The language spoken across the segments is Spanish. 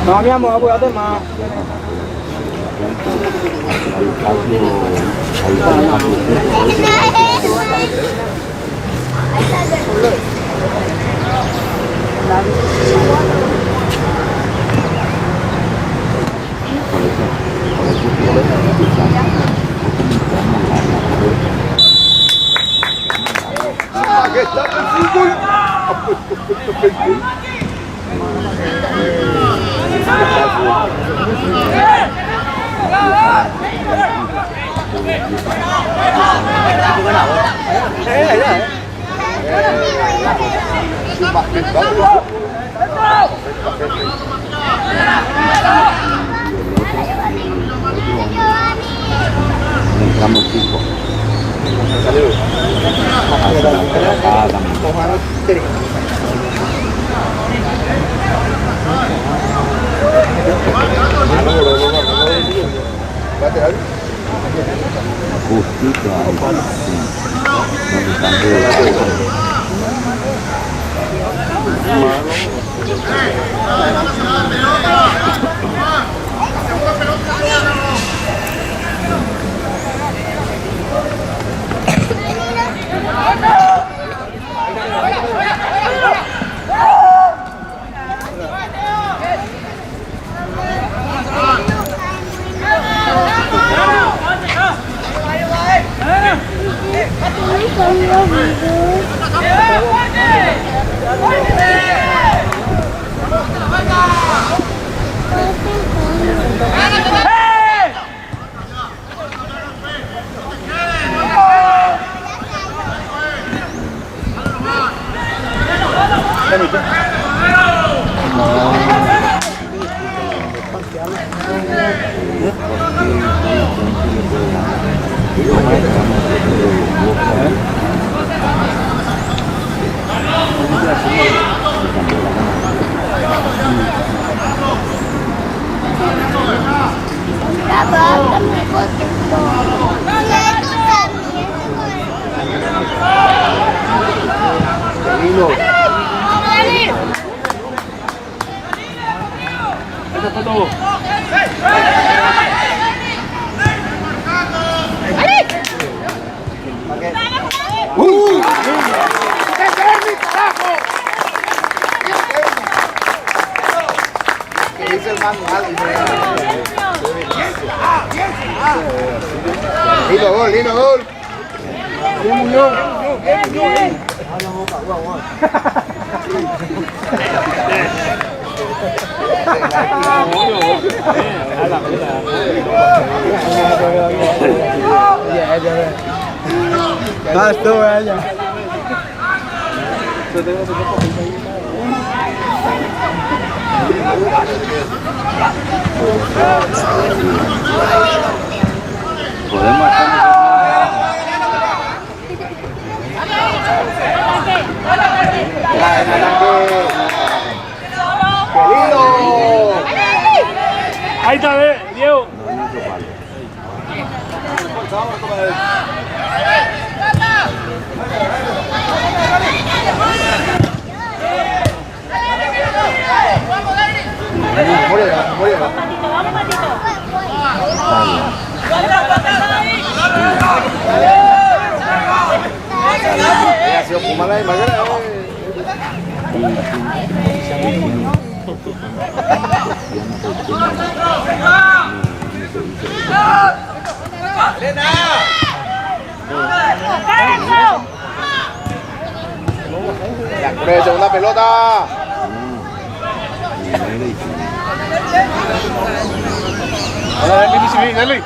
No, mi amor, apúrate más. ¿Qué está el fútbol? Entramos 5. Justito ahí. Lindo gol. Basta, vaya. Podemos hacer Ahí está, Diego. Ya, con esa segunda pelota. Dale.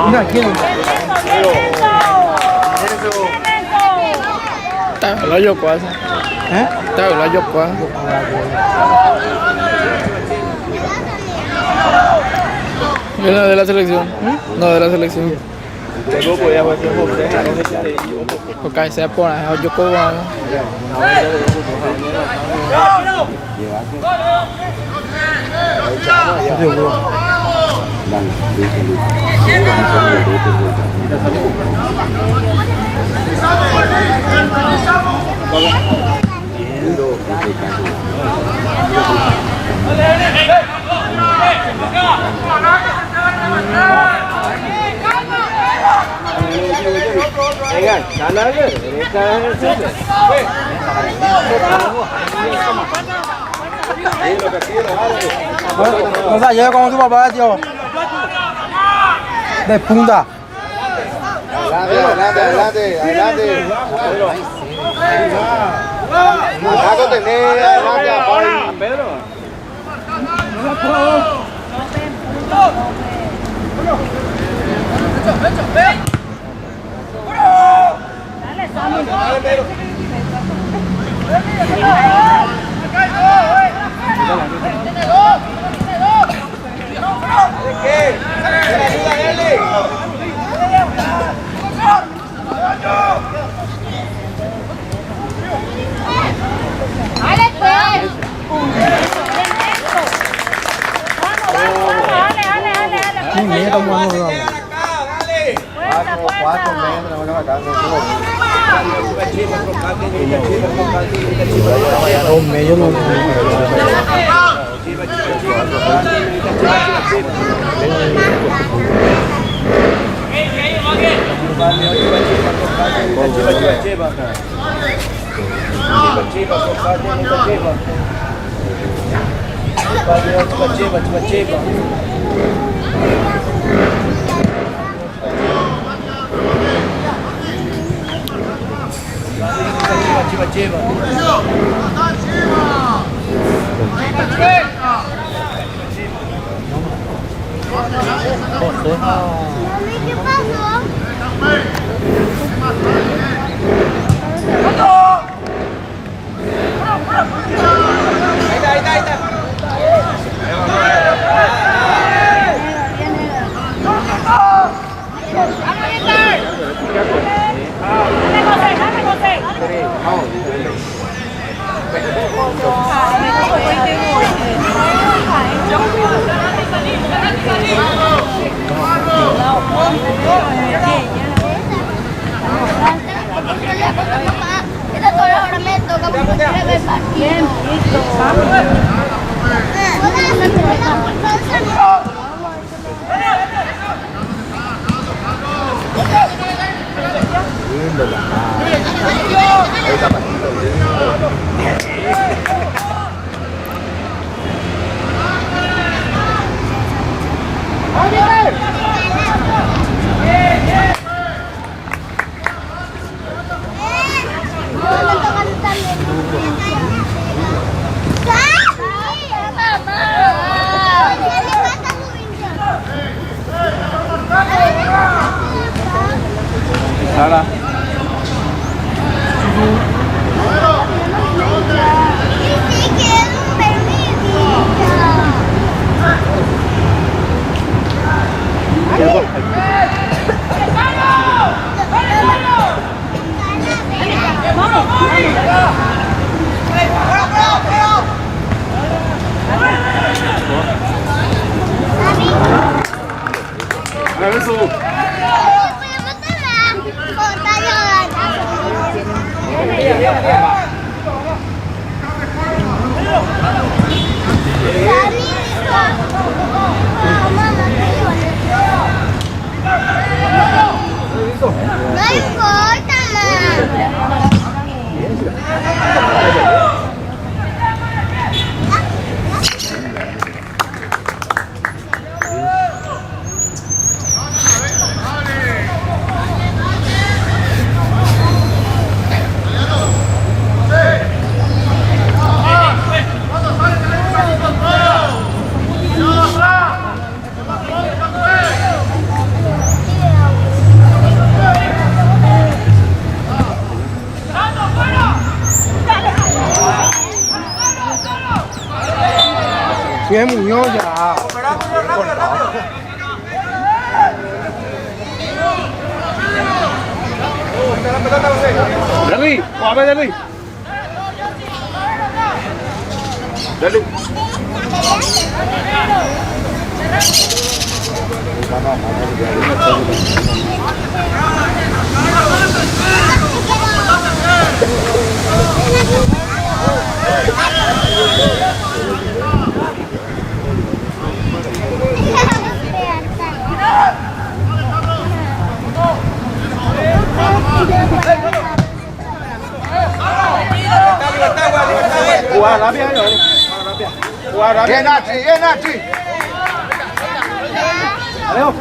Una, ¿quién? Lo yo cuasa. Lo yo cuasa. No de la selección. No de la selección. Porque se pone yo como Gonzalo, llega con tu papá, tío. De punta. Adelante. Acá con tener, adelante, a Pedro. Bien, Muñoz ya. Dale, vamos a ver, dale. Dale. Qua lá bien rồi. Qua lá bien. Yên na chị. Alo.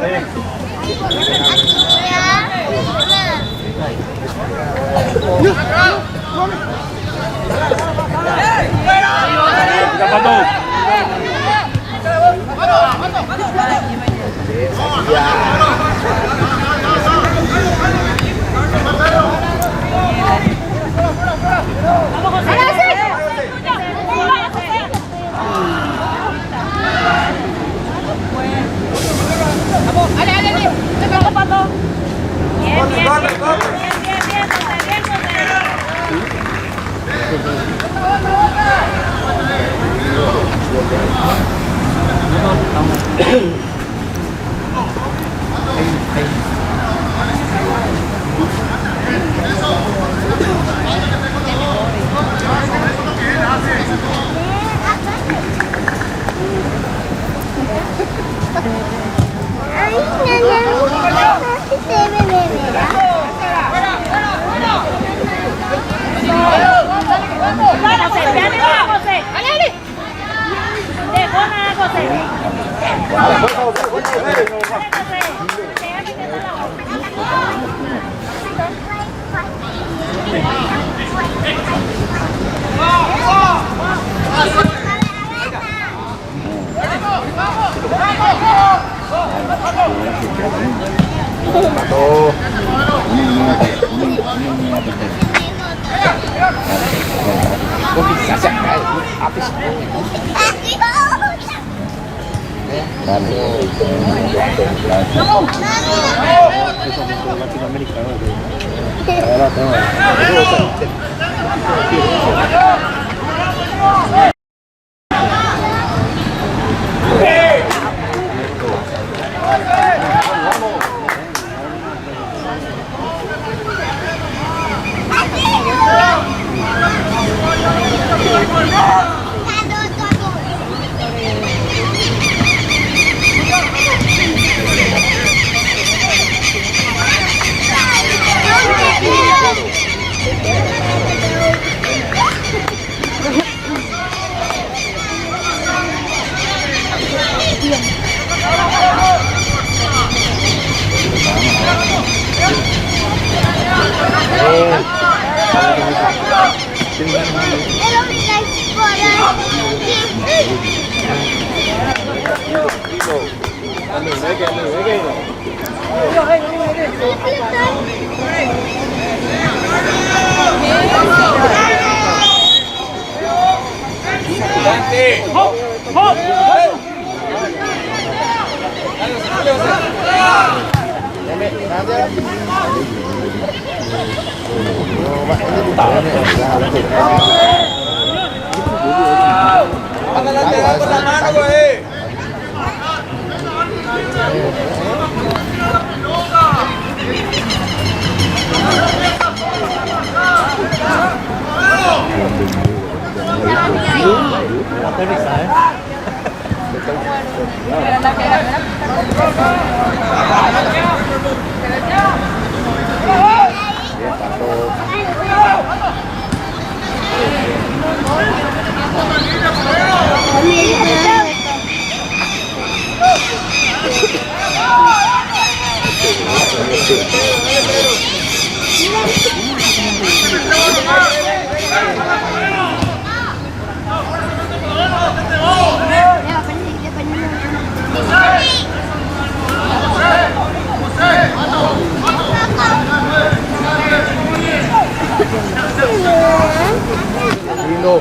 Lindo.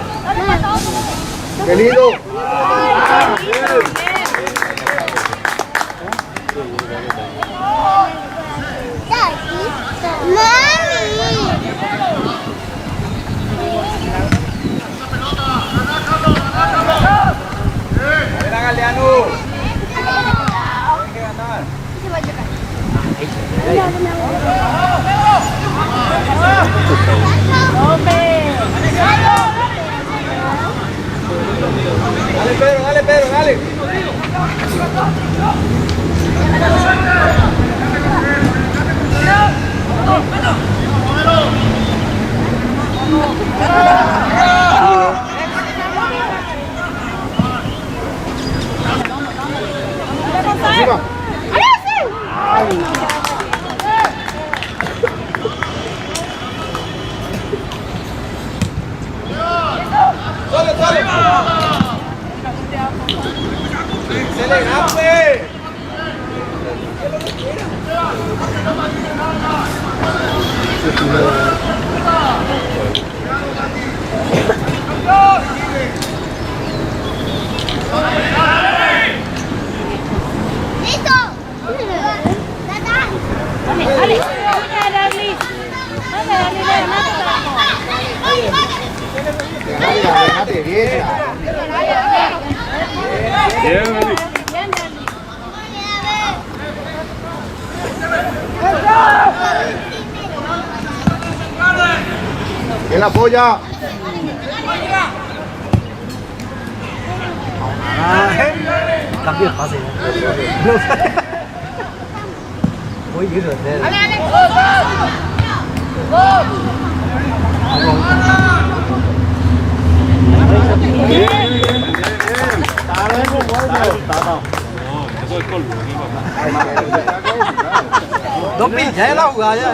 Qué lindo. Dale, Pedro, dale. ¿Quién la apoya? Cambio de pase. Muy bien, Dos pinches de la jugada ya.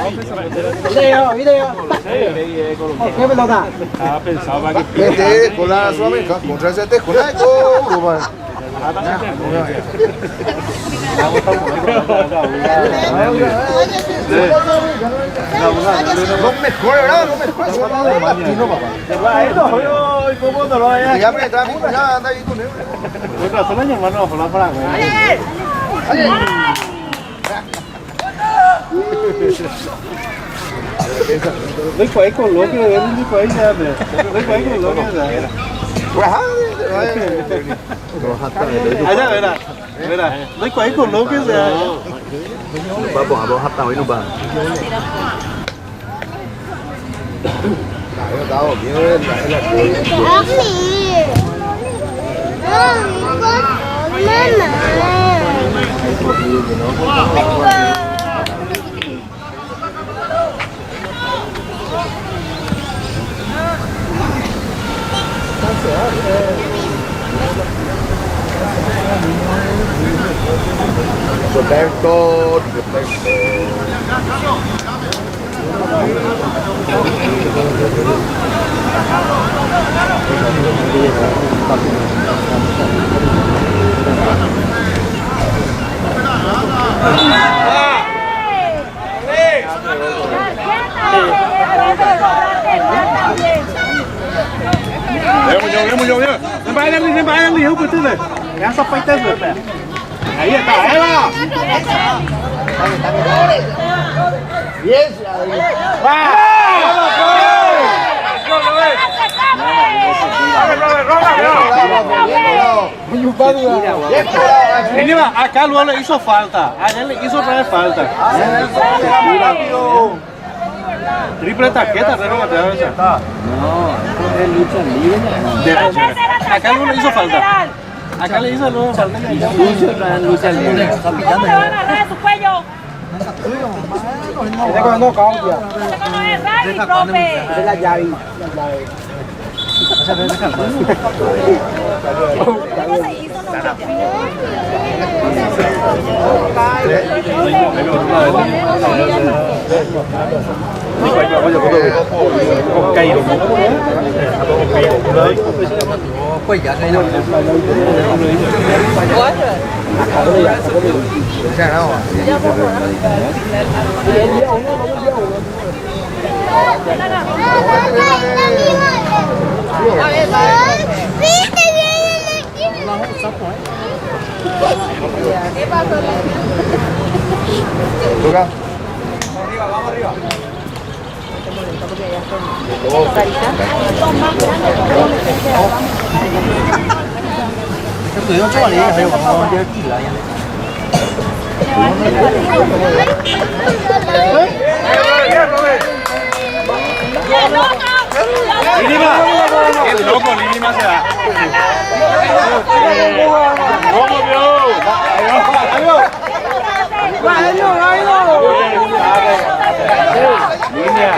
Video. ¿Qué pelota? Este, con la Sudamérica, contra ese te con la Los mejores, ¿verdad? Los mejores son los de Martino, papá. Ya me trae ya anda ahí con él. Lấy quẩy con lúa kia đến đi quẩy ra về. Lấy quẩy con lúa kia ra. Ai ra vậy nè. Vậy nè. Lấy quẩy con lúa kia ra. Ba bỏ hấp tàu ấy nó bà. Đại tao ở phía bên đại là Roberto. Em vô nhá. Em bay đang đi hút cái thứ này. Đang sắp bay tới rồi. Ahí está, Eva. Yes. Encima, acá luego le hizo falta. Allá le hizo otra vez falta. Triple tarjeta, pero no te da esa. No, es lucha libre. Acá luego le hizo falta. Acá le hizo luego falta. Lucha libre. Está pillando. ¿Cómo te van a agarrar su cuello? Está cogiendo caudia. No es rally, profe. Es la llave. Quay giờ đây đâu. Ra đâu à? Toca. Vamos arriba. Estoy 8 horas y ya veo cómo va a quedar aquí la El loco, Línima se va.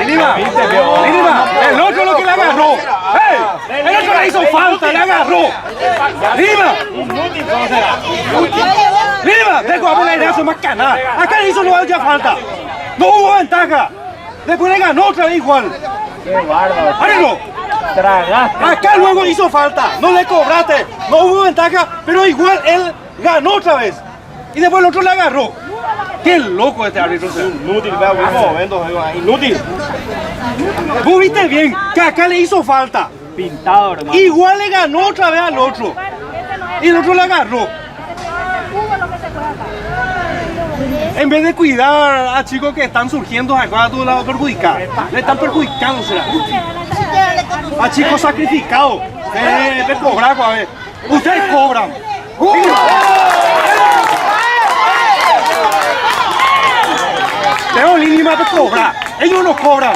Línima, el otro lo que le agarró. ¡Hey! El otro le hizo falta, le agarró. Línima. Línima, dejo a poner eso más canal. Acá le hizo no haya falta. No hubo ventaja. Después le ganó otra vez igual. ¡Arreglo! Acá luego hizo falta, no le cobraste, no hubo ventaja, pero igual él ganó otra vez. Y después el otro le agarró. Qué loco este árbitro. Inútil, inútil. Vos viste bien que acá le hizo falta. Pintado, hermano. Igual le ganó otra vez al otro. Y el otro le agarró. En vez de cuidar a chicos que están surgiendo acá a tu lado perjudicar, le están perjudicando, será. A chicos sacrificados. De cobrar, a ver. Ustedes cobran. Tengo Línima de cobrar. Ellos no cobran.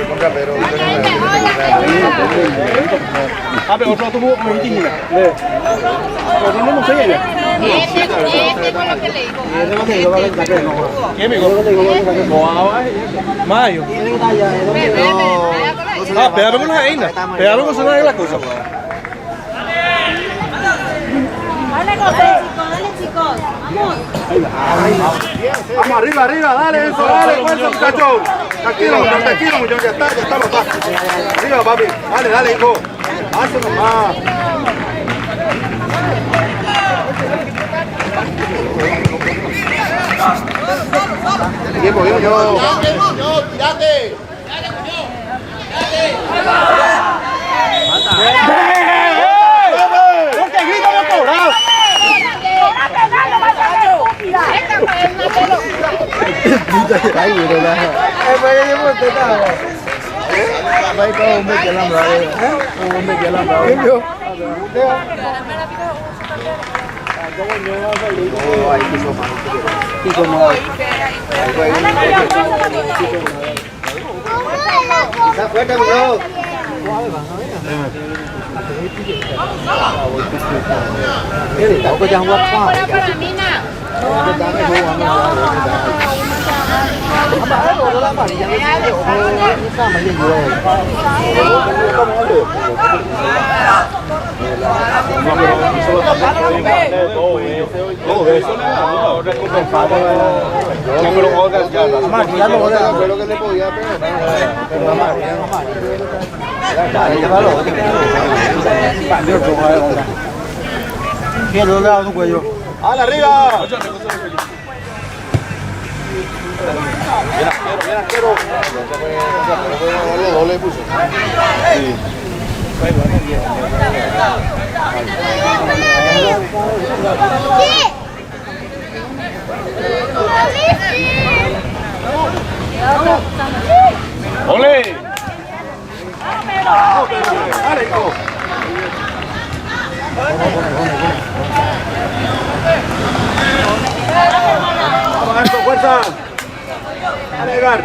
Contra Pedro. Pero otro tuvo muy digna. Otro no sé ella. Mayo. Ah, pégame con la reina. Pégame con la cosa. Dale chicos, vamos. Vamos arriba, dale eso, dale, fuerza muchachos. Tranquilo, muchachos, ya está, los pasos. Arriba, papi, dale, hijo. Hace nomás. Equipo, yo. Tirate. ¿Por qué grita no cobrado? ¡Hala, arriba! Bien, arquero. Doble puso. ¡Ole! Dale, hijo. Vamos, Alto, fuerza. Dale, Edgar.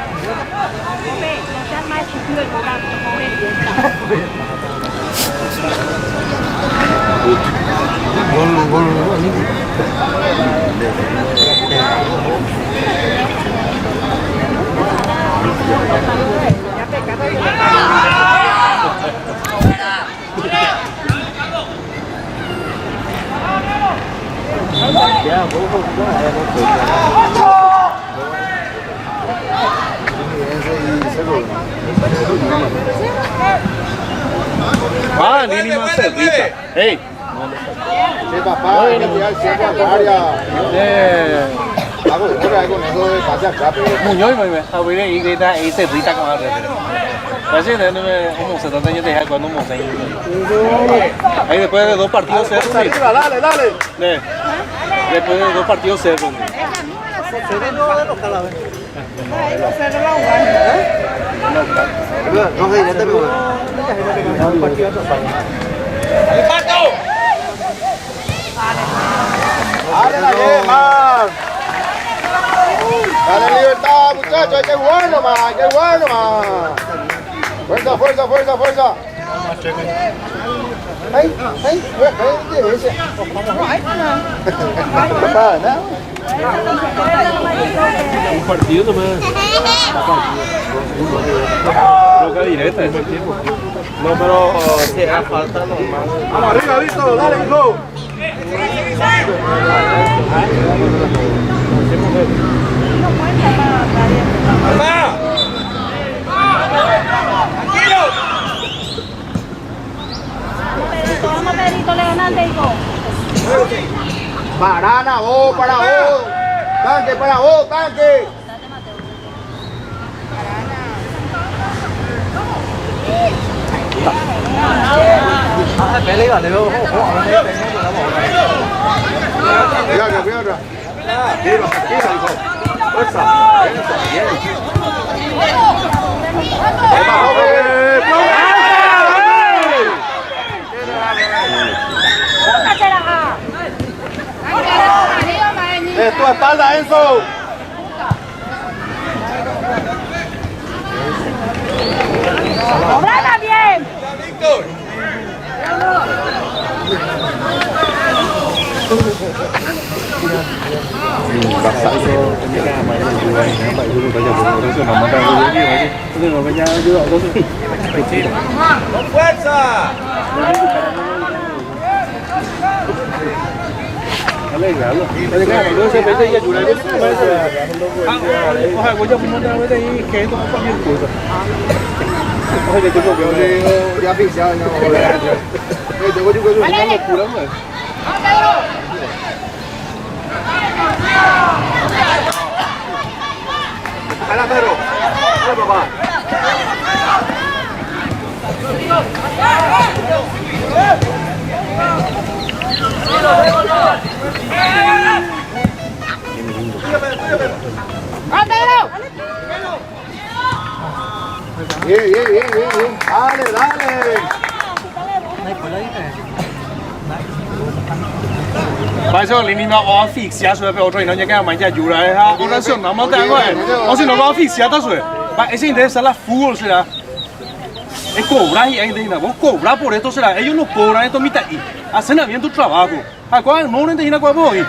Ah, Línima Cerrita. ¡Ey! Sí, papá, hay que tirar siempre al área. Hago de con eso de pase acá, pero... Muñoz, me voy a ir a Cerrita con la Así de como se trata de dejar cuando vamos ahí después de 2 partidos se Arriba, dale, dale. después de 2 partidos se No sé, ya te veo. Dale la yema. Dale libertad, muchachos, hay que jugar nomás, hay que jugar nomás. Fuerza, fuerza, fuerza, fuerza. Ay, ese. un partido nomás. Roca directa ese tiempo. No, pero si haga falta normal. Vamos arriba, Víctor, dale, hijo. Vamos, Pedrito Leonardo, hijo. Parana, vos, para vos. Tanque, para vos, tanque. Pelea, le veo. Cuidado, cuidado. Tiro, hijo. Fuerza. Es tu espalda, Enzo. ¡Cobrala bien! ¡Con fuerza! ¡Hala, Pedro! ¡Hala, papá! Bien. Dale, dale. Bây giờ lính nó asfixia rồi bây giờ nó như cái mà nhà chủ này ha, ông nó xong nó mất tiền rồi, ông xin nó có asfixia đó rồi, bạn ấy xin thế sao là full rồi à? Cái cổ ra thì anh đây là bố cổ ra bộ đấy tôi sẽ là, ấy nó cổ ra tôi mới tại, sẽ là miếng tôi trả vào cô, quá nó lên thì nó quá bồi,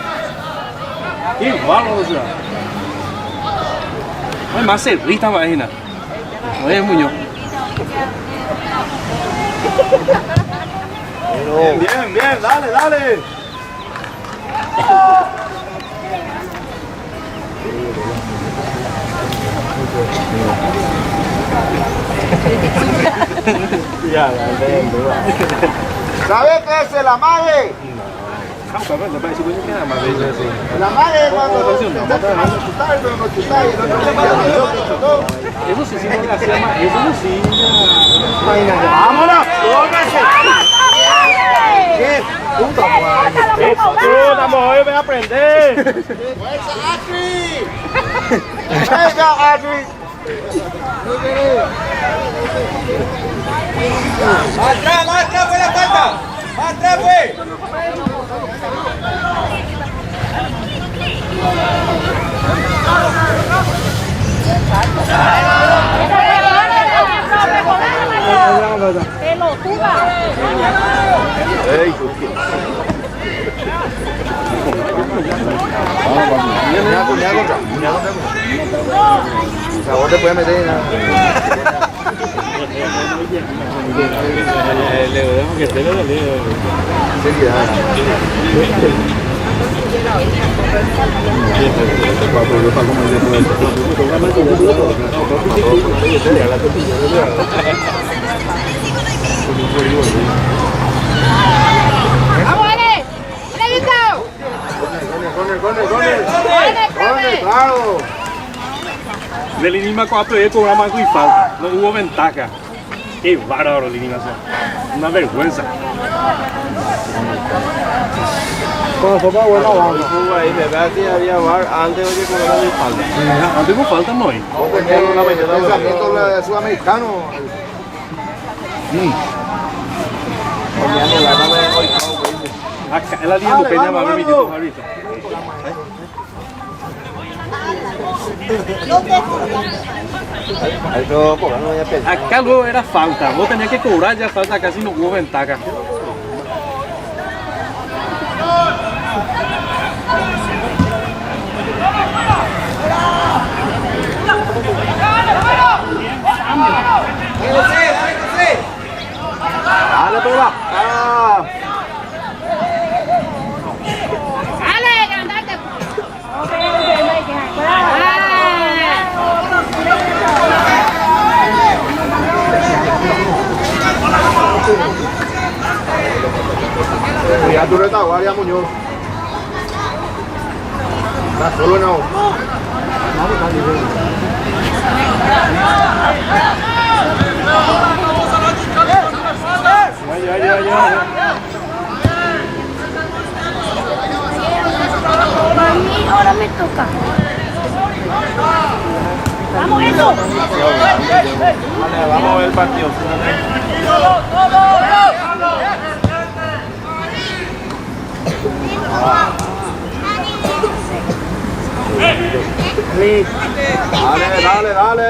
cái quá lâu rồi, mấy má sẽ đi thăm vậy nè, mấy em mua nhiều. Bien, dale. ¿Sabes qué es el amague? La madre cuando Eso sí, sí, no la hacía más, eso no sí. ¡Vámonos! ¿Qué? Puta, hoy ven a aprender. ¡Fuerza, Adri! ¡Venga, Adri! ¡Más atrás, fue la falta! ¡Más atrás, fue! ¡Pelotuda! Vos te puedes meter en la... Le debemos que esté la ley. ¡Vamos, Ale! Con el, claro. Del Inima 4 es programa y falta, no hubo ventaja. Qué bárbaro eliminación. Una vergüenza. Con sopa buena vamos. Ahí me ve que había bar antes de que cobrara mi falta. Antes no falta no hay. Pensamiento sudamericano. Acá en la línea de Peña va a permitir tu ahorita. Acá luego era falta. Vos tenías que cobrar ya falta, casi no hubo ventaja. Dale, pega. Ah. Dale, grandate. Ya tu retaguardia, Muñoz. Está solo no. Mami, ahora me toca. Vamos, eso. Vamos a ver el partido. Dale, dale.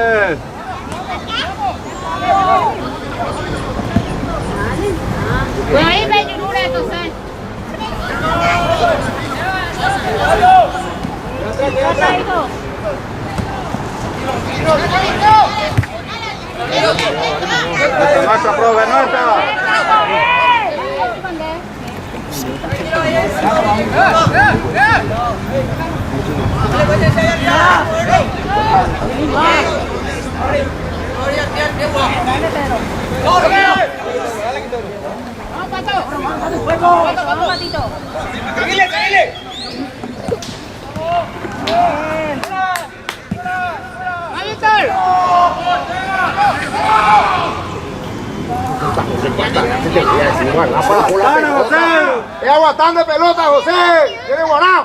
Bueno, ahí ve, yo no le entonces. Nuestra prueba, nuestra. Vamos, Patito. ¡Dale, José! ¡Es aguantando de pelota, José! ¡Tiene guardado!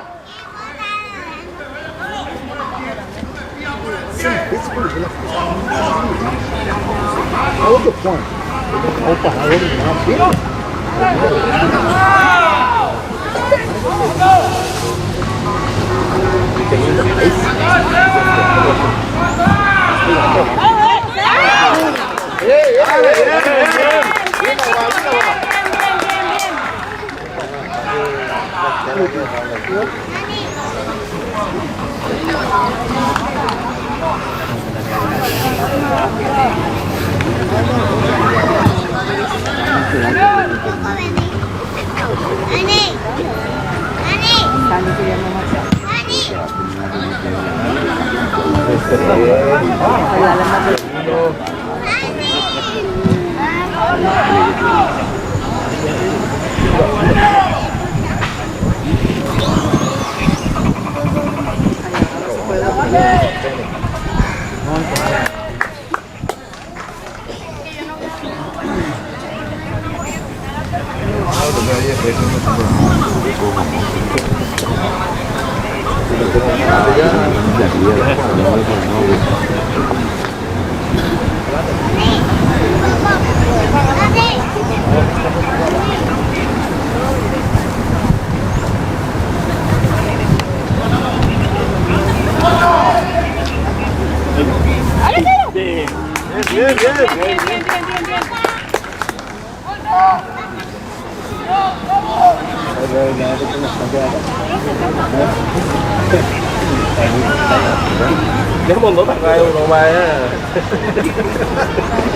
Nếu mà nó tặng ai nó bài á.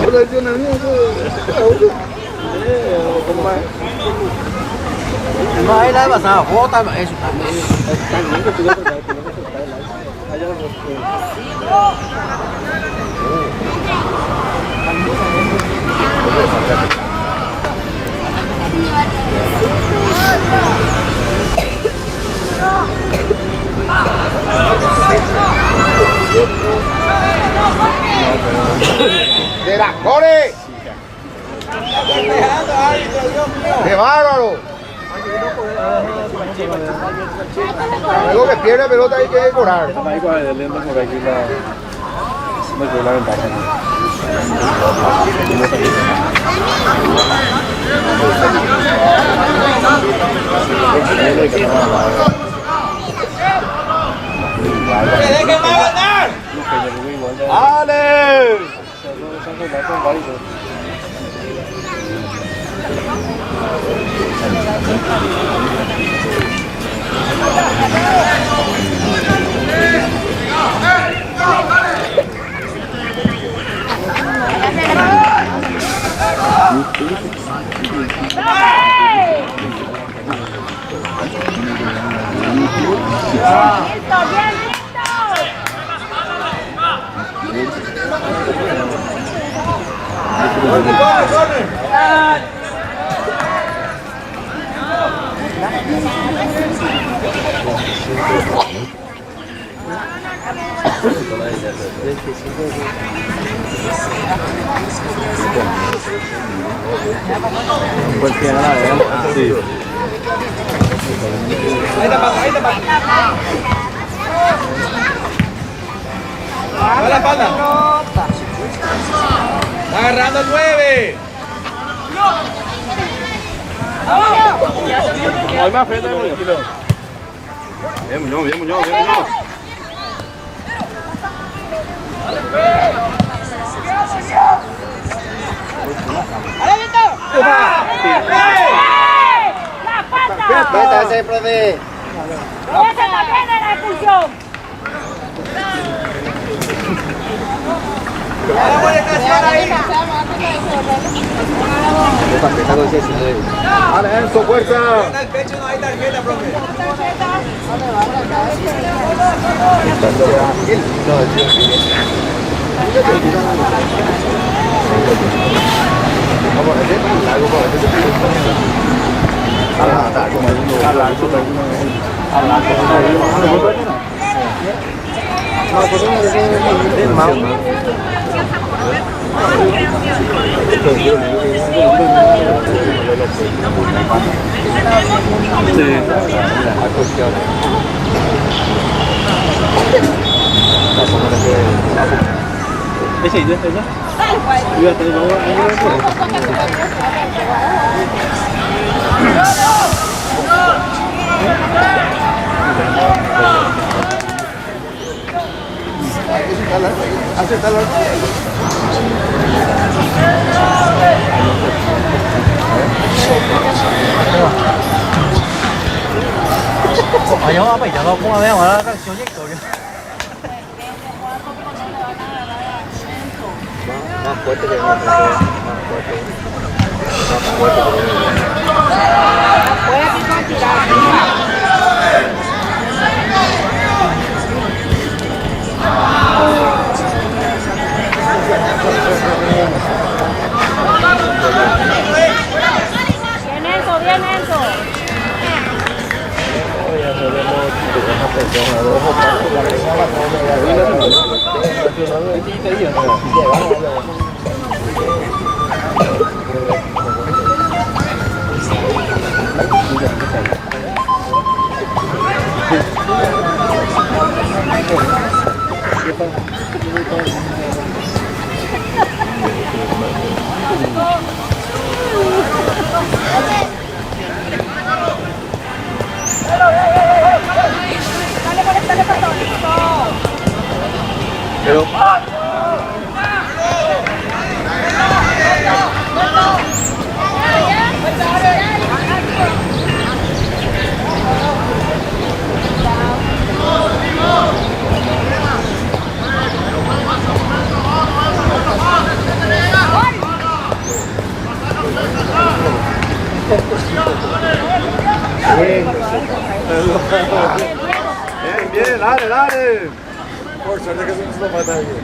Ở đây chưa nắng không bay. Nói đấy mà sao hố tay mà em De la core. ¡Qué bárbaro! Luego que pierde pelota hay que decorar. ¡Dejen más ganar! ¡Ale! ¡Listo, bien, listo! Ahí te pasa, ahí te pasa. Va la espalda. Está agarrando el 9. Hay más frente, tranquilo. Bien, Muñoz, bien, Muñoz, bien, Muñoz. ¡Ahora, Víctor! ¡La falta! Métase, profe. ¡Esa también era expulsión! La molestación ahí. ¡Ale, Enzo, fuerza! En el pecho no hay tarjeta, profe. Vaya, apa ya? Kau mau apa? Kan siapa kau? Más fuerte que más fuerte. Bien, Enzo, bien, Enzo. Pero bien, dale, dale. Por suerte que se nos lo mata bien.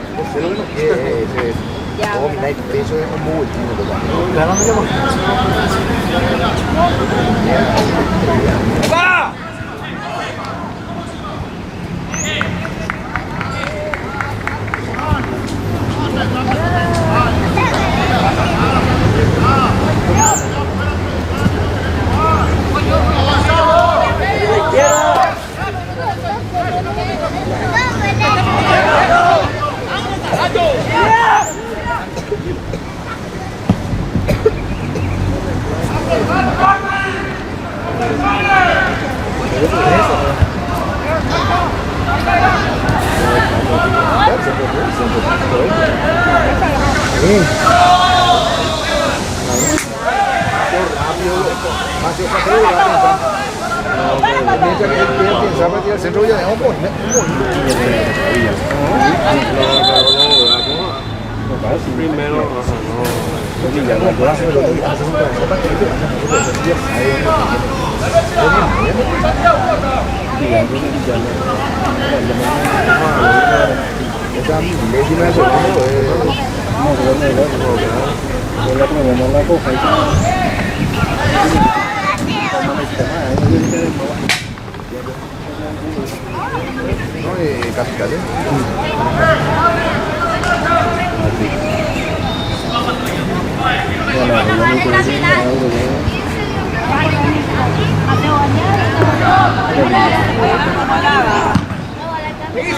Oh, mira, el peso es muy último. ¡Va!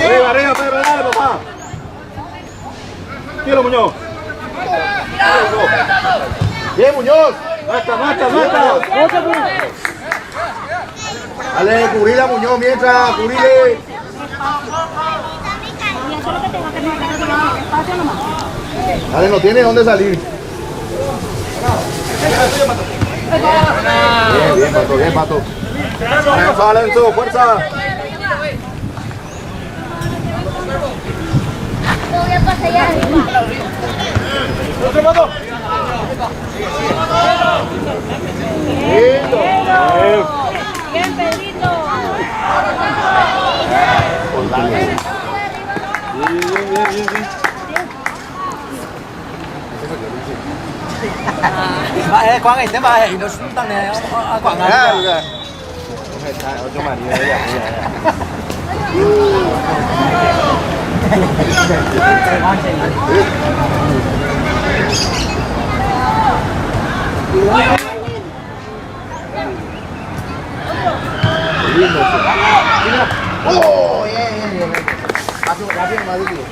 Arriba, arriba, Pedro, dale, papá. Tiro, Muñoz. Bien, Muñoz. Mata, mata, mata. Dale, cubrir a Muñoz mientras, cubrirle. Dale, no tiene dónde salir. Bien, bien, Pato, bien, Pato. Sale en su fuerza. Bien, Pedrito. Quảng này thế mà hình nó tăng này Quảng này. Oh, yeah. Masuk dulu.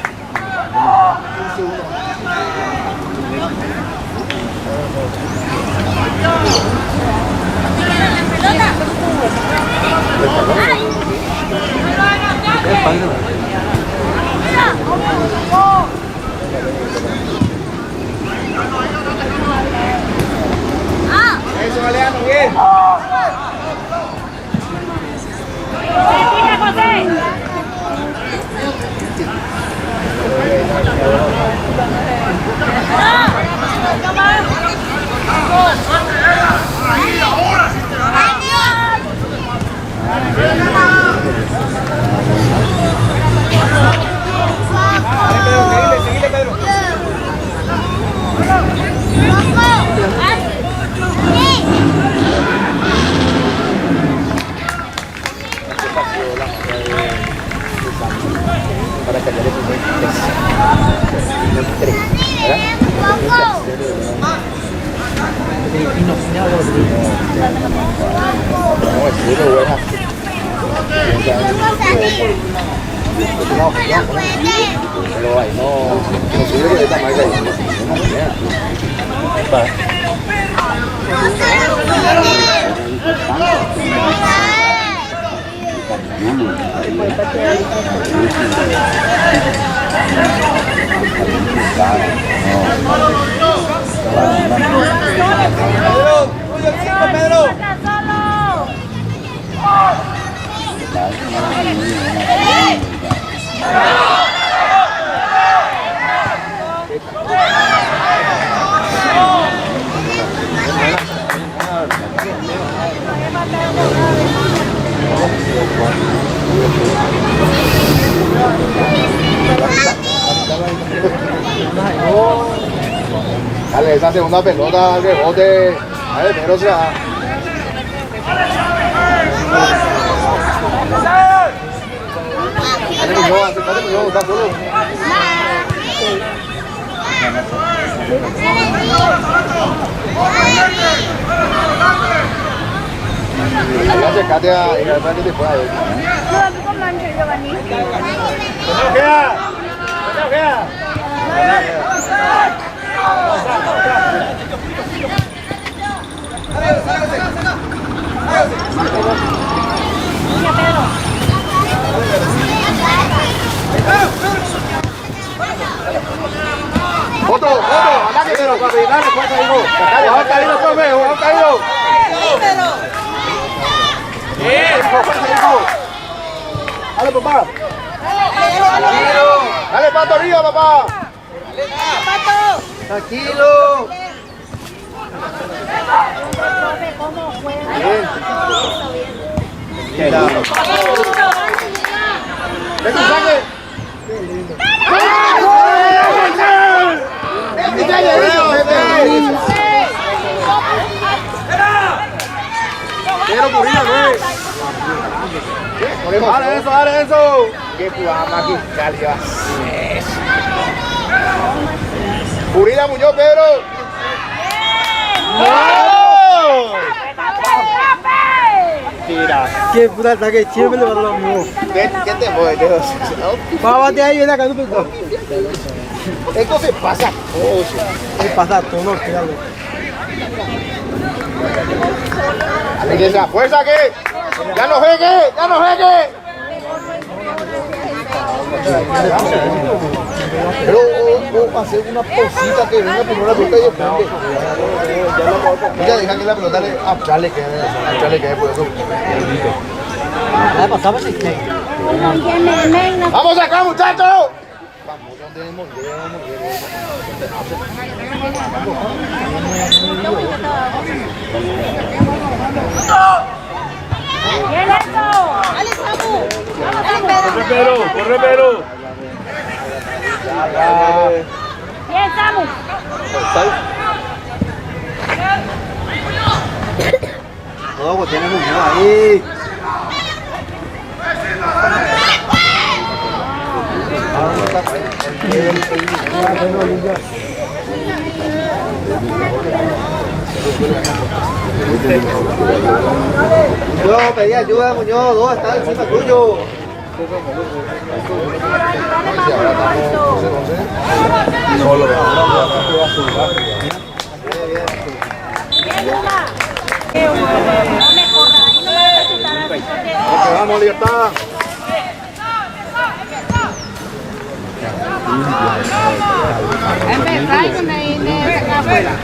Tira, José. Para cambiar el primer Dale, esa segunda pelota que bote. A ver, pero será. Dale, Muñoz, está solo. Acércate a el después a ver. Foto, dale, pero papi, dale, fuerza, hijo. Vamos caído, profe, vamos caído. Dale, papá. Dale, pato arriba, papá. Tranquilo. Bien. ¡Ven tu sangre! Quiero Purina, güey. Dale eso. Qué jugada aquí, Calia. Purina Muñoz, Pedro. Tira. ¿Qué puta ataque? Siempre le va a dar lo mismo. ¿Qué te voy, Dios? Va a batear ahí en la cancha. Esto se pasa. Se pasa todo, quédalo. Esa fuerza que ya no juegue. Pero hacer una posita que venga primero la pelota y después. Ya deja que la pelota a Charlie que por eso. Pasaba ese que. ¡Vamos acá, muchachos! ¡Bien eso! Corre, Pedro. ¡Bien, Samu! Todo tiene mucho ahí. Yo pedí ayuda, Muñoz, dos está encima tuyo. Vamos, libertad. Empezar con el acá afuera.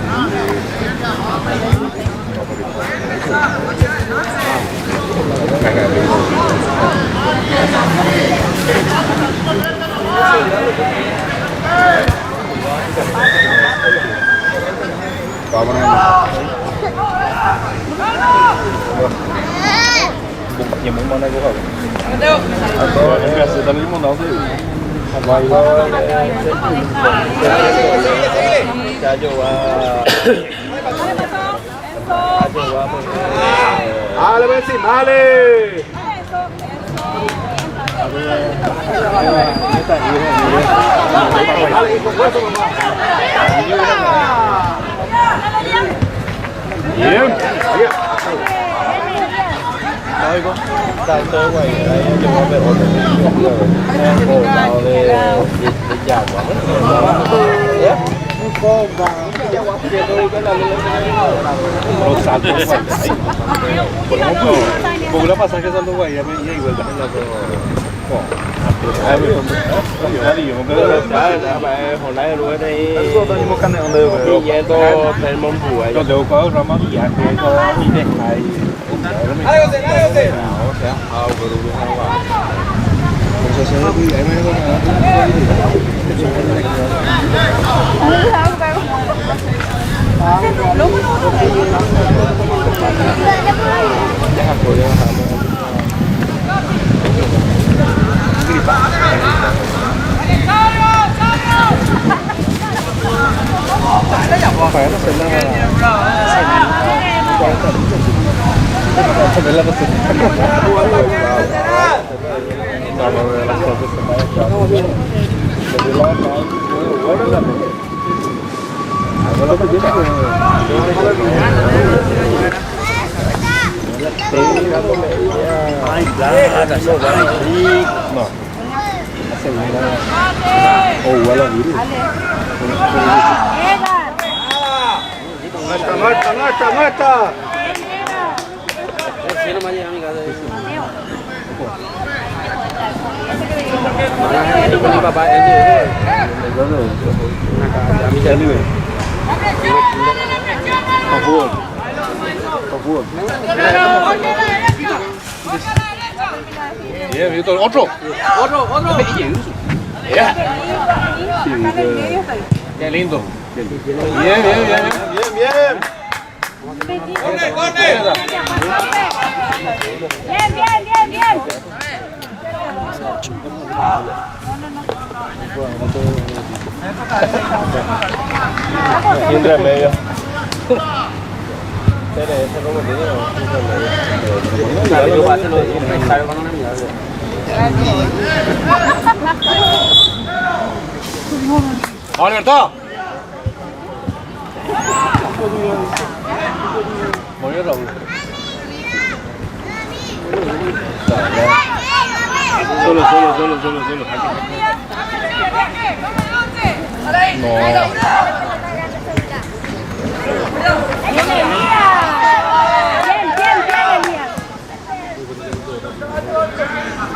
Dale, Bessi, dale. Dale, hijo, fuerza, mamá. Bien. Está todo güey, ahí yo voy a ver otro lado de Yagua. Un comba, Yagua, que todo que la Los saltos ahí. Por ejemplo, porque la pasaje salto guay, ya me igual de la Ay, no. O igual a virus. No está. Bien, Víctor, otro. Yeah. Sí, qué lindo. Bien. Bien. Sin remedio. Ese como tiene. ¡Vamos, Libertad! Muy bien, Raúl. Solo. No.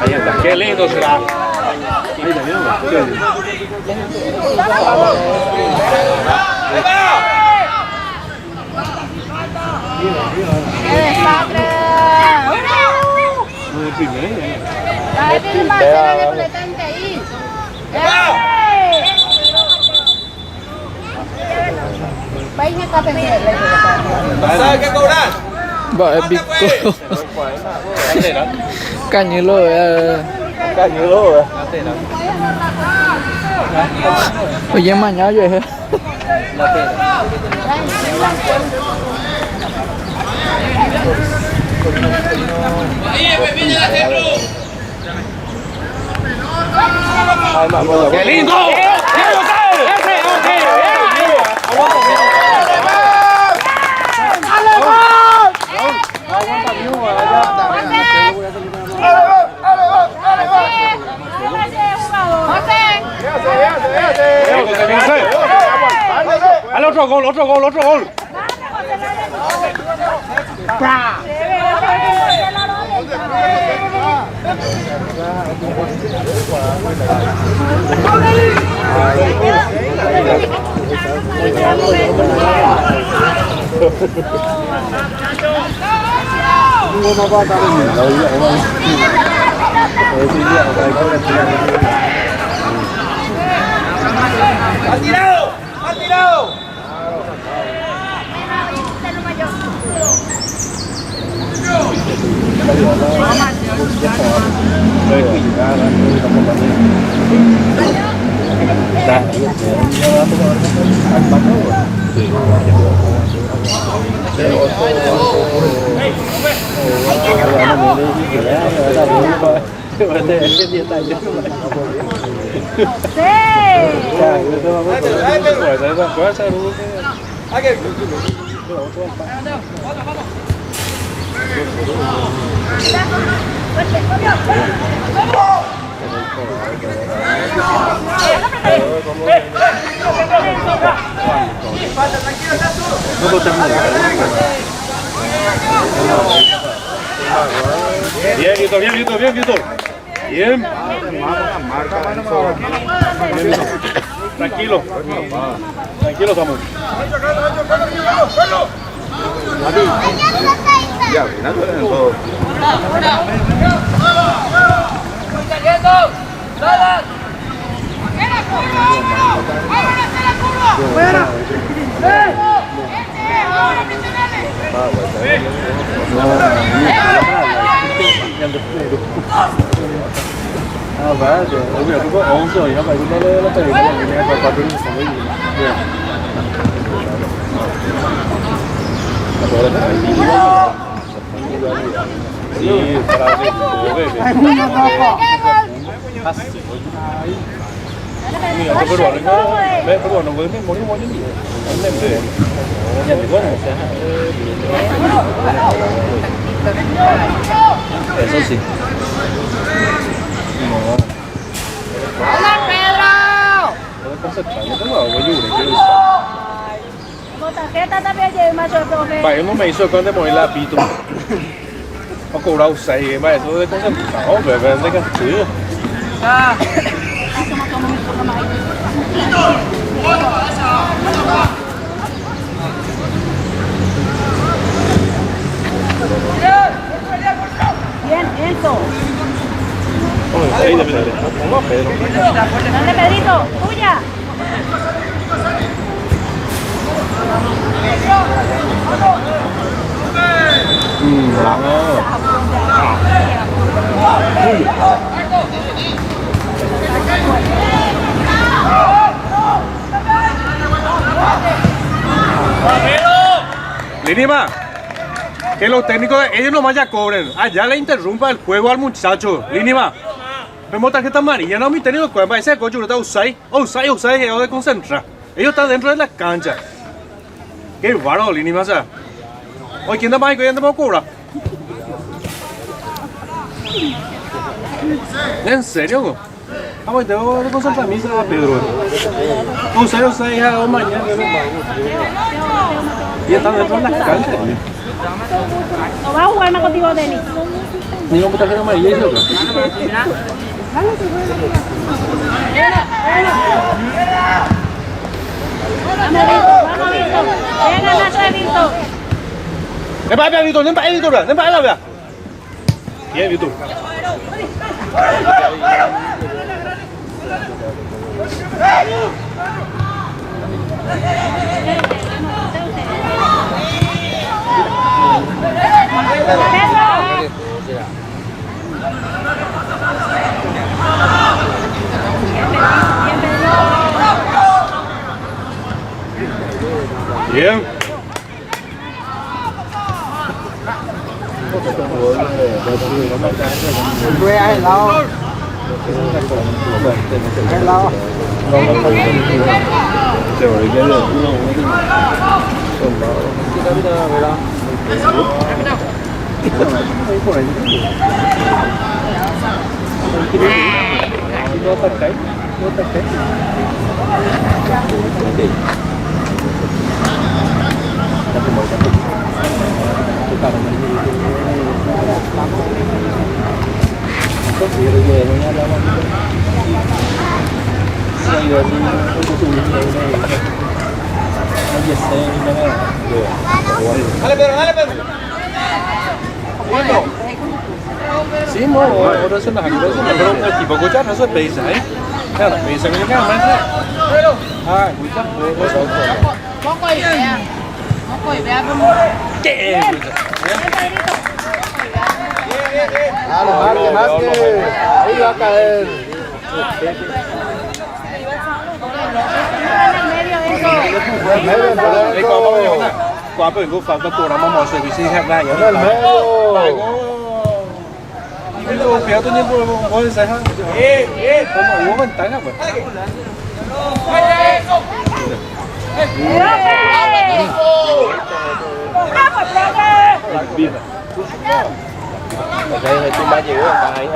Ahí está, qué lindo será. Ahí está, ¿Sabes qué cobrar? Va, es pico. Cañuelo, Cañudo, Oye, mañana yo es. ¡Qué lindo! ¡Al otro gol! ¡Ha tirado! Bien, Víctor. Bien. Tranquilo, estamos. Ya, mirando en todo. Ah, vale. Obvio, tú con 11 hoy, ¿no? Para que no le pedimos que tenga para 4 minutos. Sí, para ver. Mira, pero no puede morir muy bien. Eso sí. ¡Hola, Pedro! Con tarjeta también lleva macho el profe. Vaya, no me hizo cuando morir la pito. Có cổ đầu xày mà tôi cũng rất khó về đây cái chữ. Bien, Enzo. Ahí de Pedro. Dale, Pedrito, tuya. Linima, que los técnicos ellos nomás ya cobren. Allá le interrumpa el juego al muchacho. Linima, vemos tarjeta amarilla, no mi técnico cuenta ese coche no está usai es de concentrar. Ellos están dentro de la cancha. Qué bárbaro, Linima, ¿sabes? Oye, ¿quién está más y quién está más cobra? ¿En serio? Vamos, te voy a concentrar a mí, Pedro. Usai es a mañana. Y están dentro de la cancha. No va a jugar más contigo, Denis. Ni vamos a tarjeta amarilla y loco. Vamos, Víctor. Venga, Nacho, Víctor. Lên bãi Víctor, lên bãi Víctor rồi, lên bãi nào kìa. Yeah, Víctor. Bien. Quê ai lâu ai lâu rồi cái lượng có gì rồi về rồi nha, đâu mà bây giờ thì không có dùng cái này nó giật xe như thế này được. Dale Pedro. Sí, no, ahora es una pero un equipo escuchar no se pesa, claro, pesa que llegan más. Escucha, ¿qué? Dale, más que ahí va a caer. Qua bởi cô phạm các cổ đã mong mỏi sự bị sinh hẹp này nhớ lần mê cái đồ kéo tôi nhiên vô giải hăng tôi mà uống mình tái hẹp rồi đây là chúng ba chịu và hay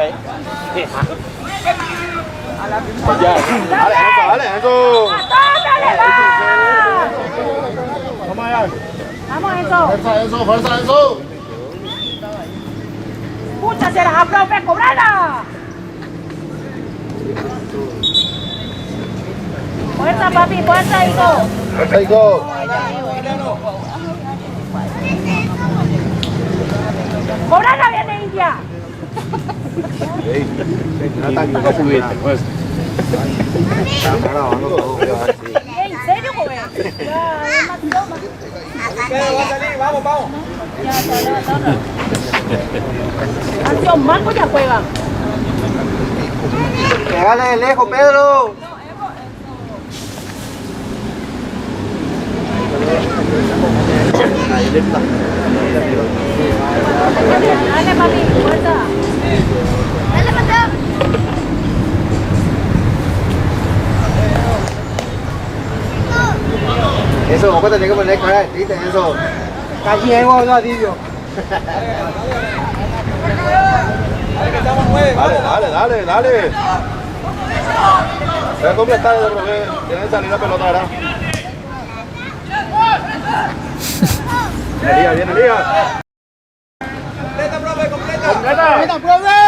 dale Enzo. Vamos, Enzo. Fuerza Enzo. Pucha, se las aplaude, cobrala. Fuerza, papi, fuerza, hijo. Fuerza, hijo. Cobrala, viene India. ¿En serio, joven? Vamos. Acción Marco ya juega. Pégale de lejos, Pedro. Dale, papi, fuerza. Dale, Mateo. Eso, vos tenés que poner cara de triste, eso. Casi es vos, Didio. Dale. Voy a completar, porque tiene que salir la pelota, ¿verdad? Viene Liga. Completa, profe, completa. Completa, profe.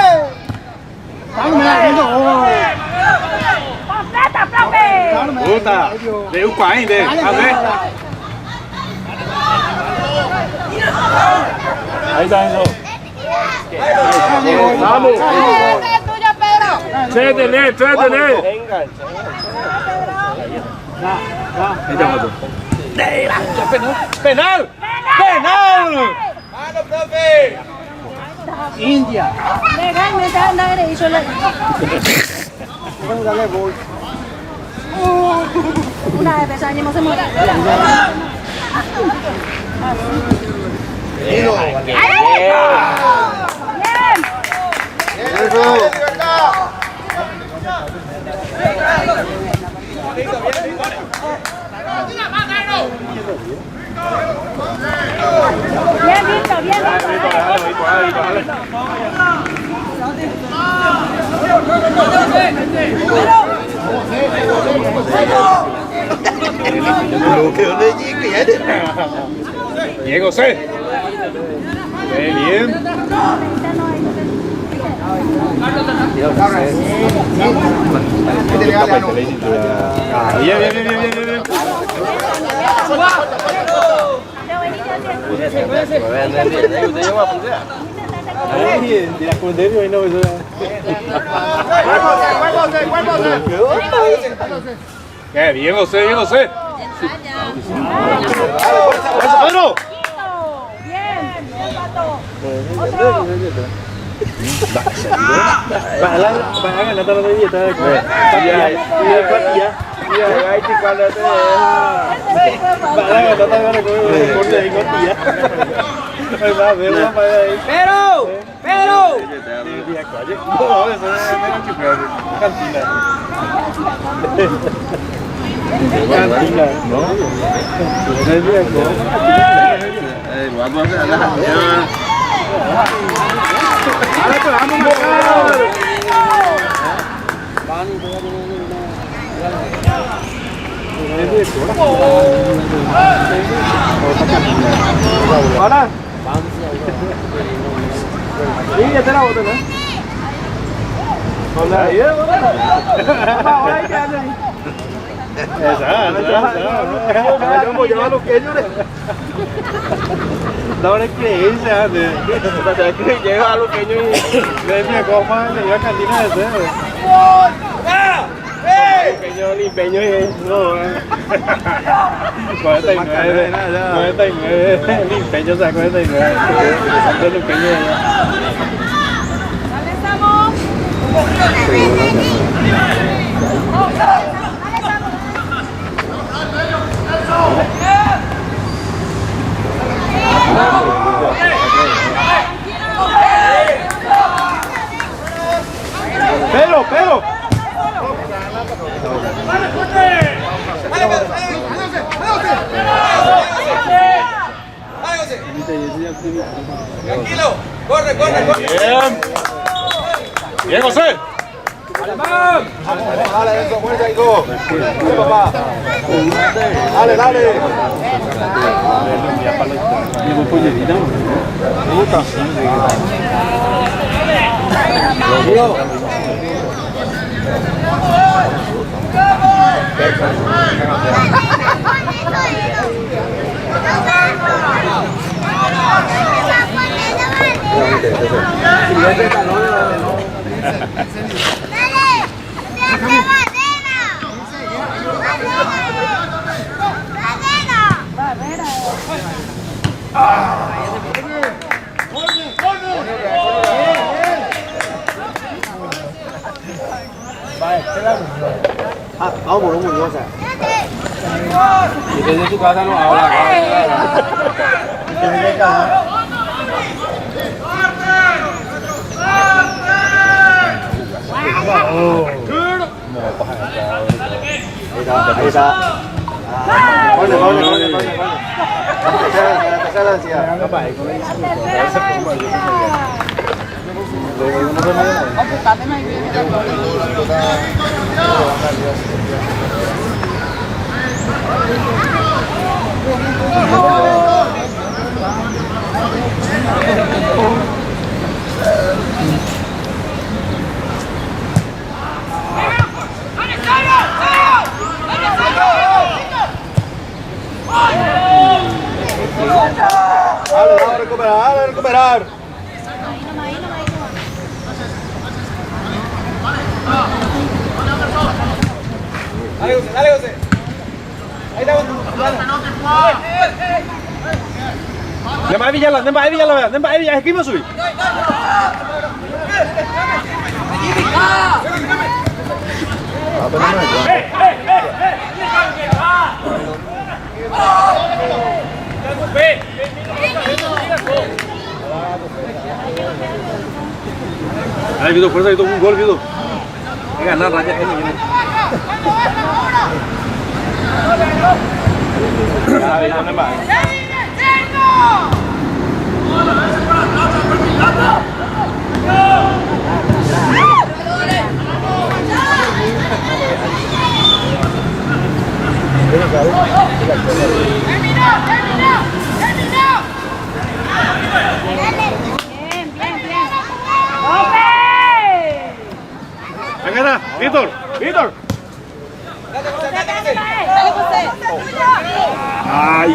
Completa, profe. Puta, de un cuain de, a ver. Ahí está eso. Vamos. Es tuyo, Pedro. Trétele. Penal. ¡Mano, profe! India. Legalmente anda derecho. Una vez pesañemos se muere. Bien. Eso. Bien, Víctor, bien, Diego C. Bien. Bien. Bien, José. Pedro. Bien, pato. Otro. Ahora. Sí, ya te la boté, ¿no? Hola. Ahora hay que hacer ahí. Lleva los que llores. No le creencia de llega a los que yo le decía cómo le iba a cantina de cero. Pequeño ni peño y no. 49 ni peño sacó 49. Santo lo peño ya. ¿Dónde estamos? Pedro. Tranquilo, corre. Bien, José. Dale, eso, fuerza, hijo. Dale, papá. Dale. Me gusta. Vamos por un muñosa. Y desde tu casa no habla. Ahí está. Dale, recuperar. Dale, José. Ahí está. Nem vai Villalba, nem vai Villalba, aqui meu subir. Aí, Vitor, força aí, tô com um gol, Vitor. Vai ganhar, raja ini. Venga, Vitor, Vitor. Dale, José. Ay.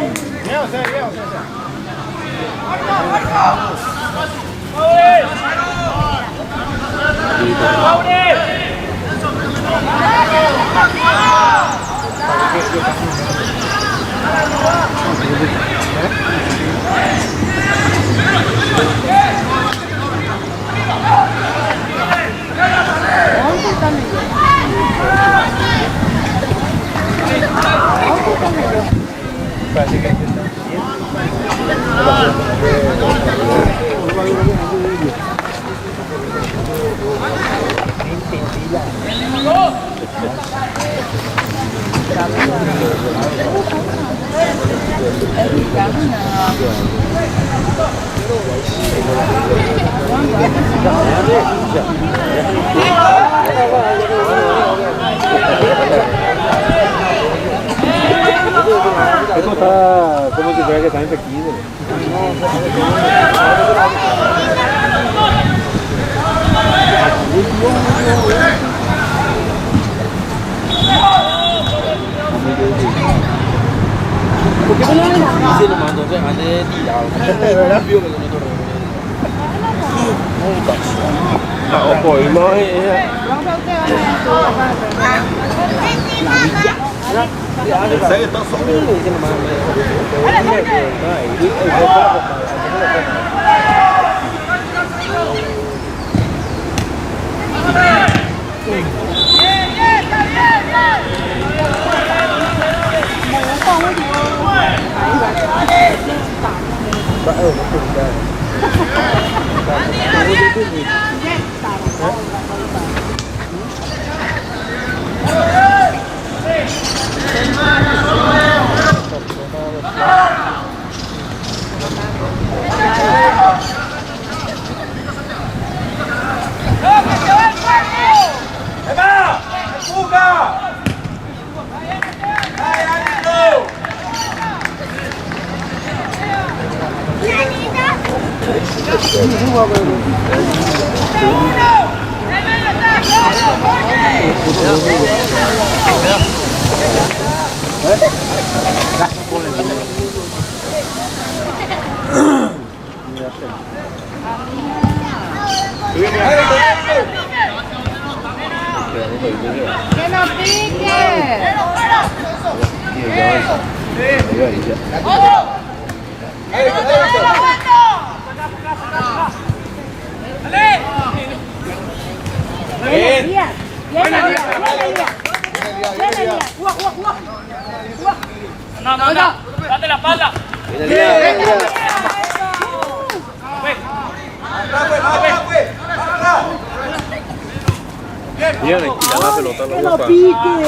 Esto está como si fuera que está infectado. ¿Por qué no lo dice nomás? Entonces, antes de tirar. No, pues no es. ¡Que no pique! Bien, bien, ¡Date la espalda! Bien, aquí la pelota, ¡Que no pique!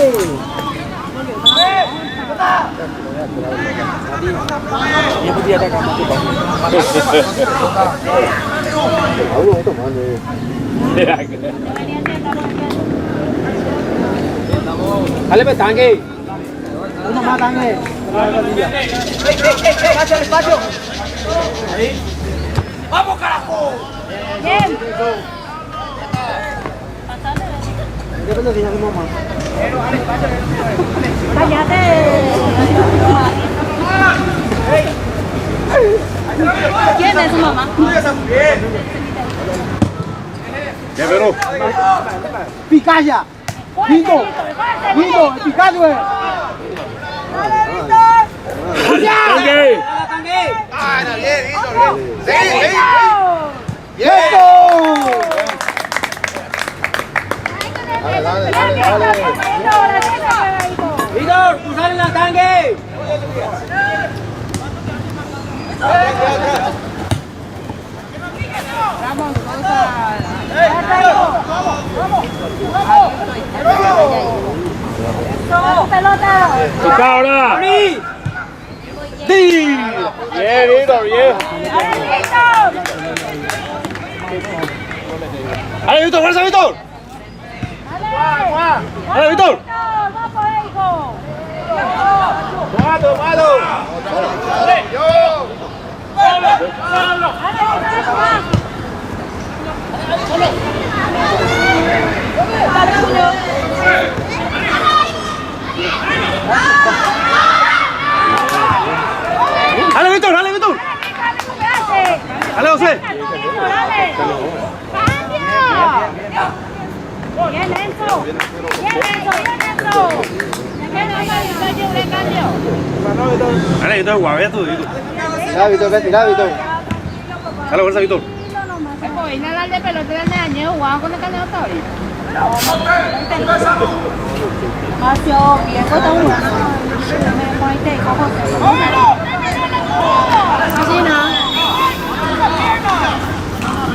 Dia pun dia ada kamu tu bang. Tahu itu mana? Kali bertanggi. Una más tanggi. Vamos carajo. Bien. Depende de tu mamá. Cállate. ¿Quién es su mamá? Ya veró. Picaya. Lindo. Lindo. Picayo. Víctor, cruzar en la tanque. Pelota. Toca ahora. Bien, Víctor, bien. ¡Dale, Víctor! ¡Fuerza, Víctor! ¡Dale, Víctor! ¡Vamos, hijo! ¡Dale, Víctor! ¡Dale, Víctor! ¡Dale, José! Bien, Enzo. Bien, Enzo. Cambio. Dale, Víctor, guavea tú, Víctor. Tira, Víctor, tira, Víctor. Dale, fuerza, Víctor. Hoy nada de pelotera de año, jugaba con el canal todavía. Macio, bien, corta uno. Así no.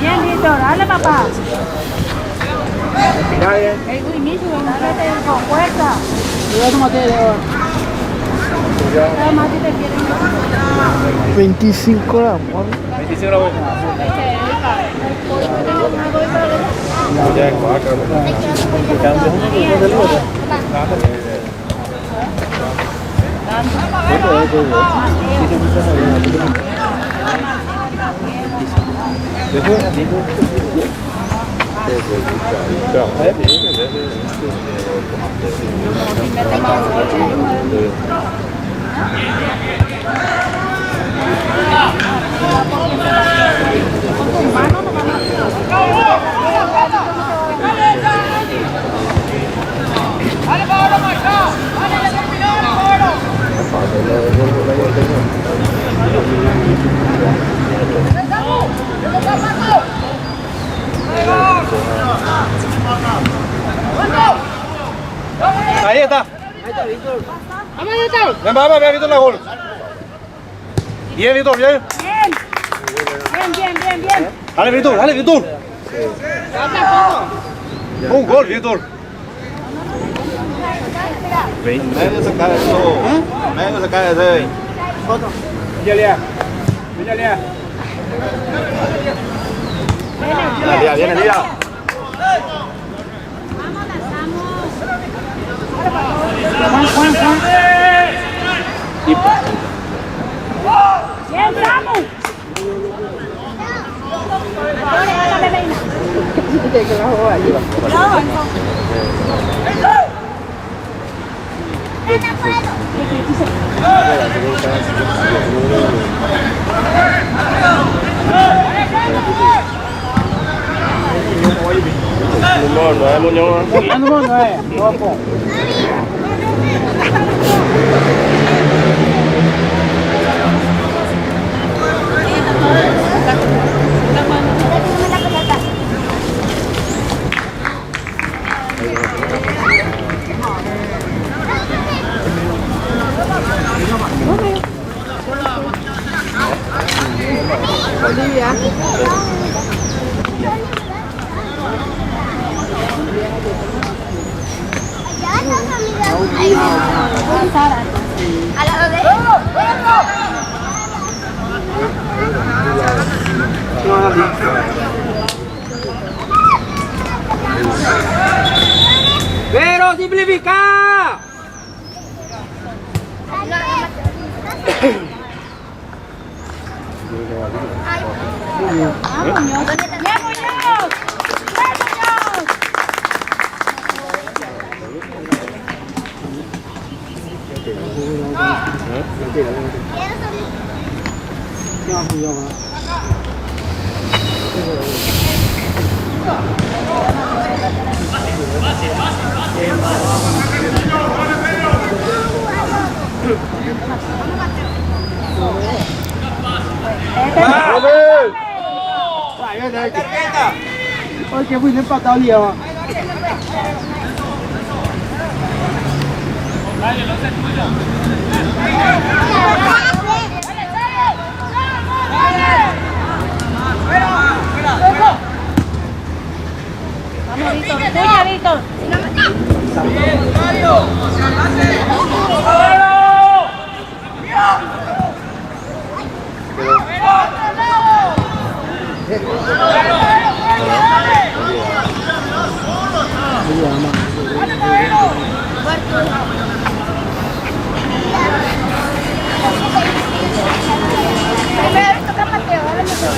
Bien, Víctor, dale, papá. El inicio, con fuerza. Mira tu materia. 25 gramos. 25 gramos. Ahí está. Vamos, Víctor. Ven, vamos, ven, Víctor, la gol. Bien, Víctor, bien. Bien. Dale, Víctor, dale, Víctor. Un gol, Víctor. Medio se cae eso. Medio se cae ese. Viene, Lía. Bien, vamos. A las 2 de Pero simplifica. Ôi cái vui đến vào tao nhiều à. Vamos, Víctor. Tuya, Víctor. Primero toca Mateo, ahora me toca.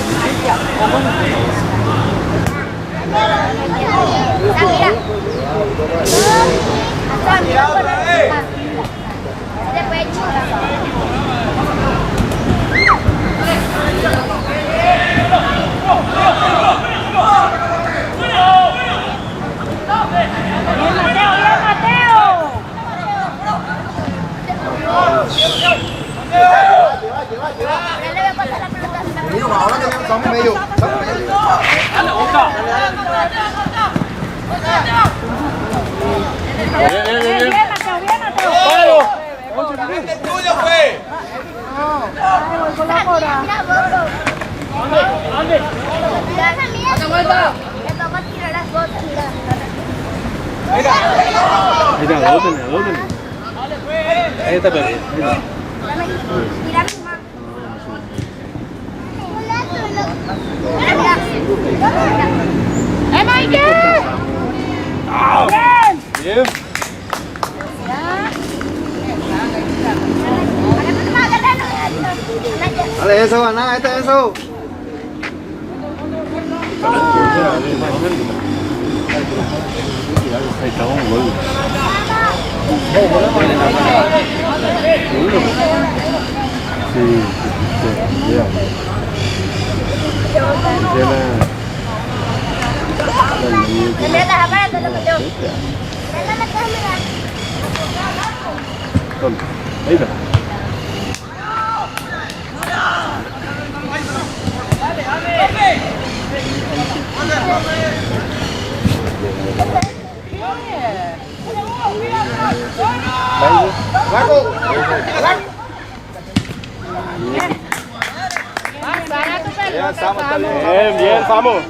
Mira, ¿a dónde? Ahí está perdido. Mira mi mamá. ¡Eh, Michael! ¡Bien! Bien. Dale eso, ganá, eso. Ahí está un gol. Sí, ya. Mira las aparatos, lo que tengo. Mira la cámara. Ahí está. Para tu pelota, vamos. Bien, bien, vamos.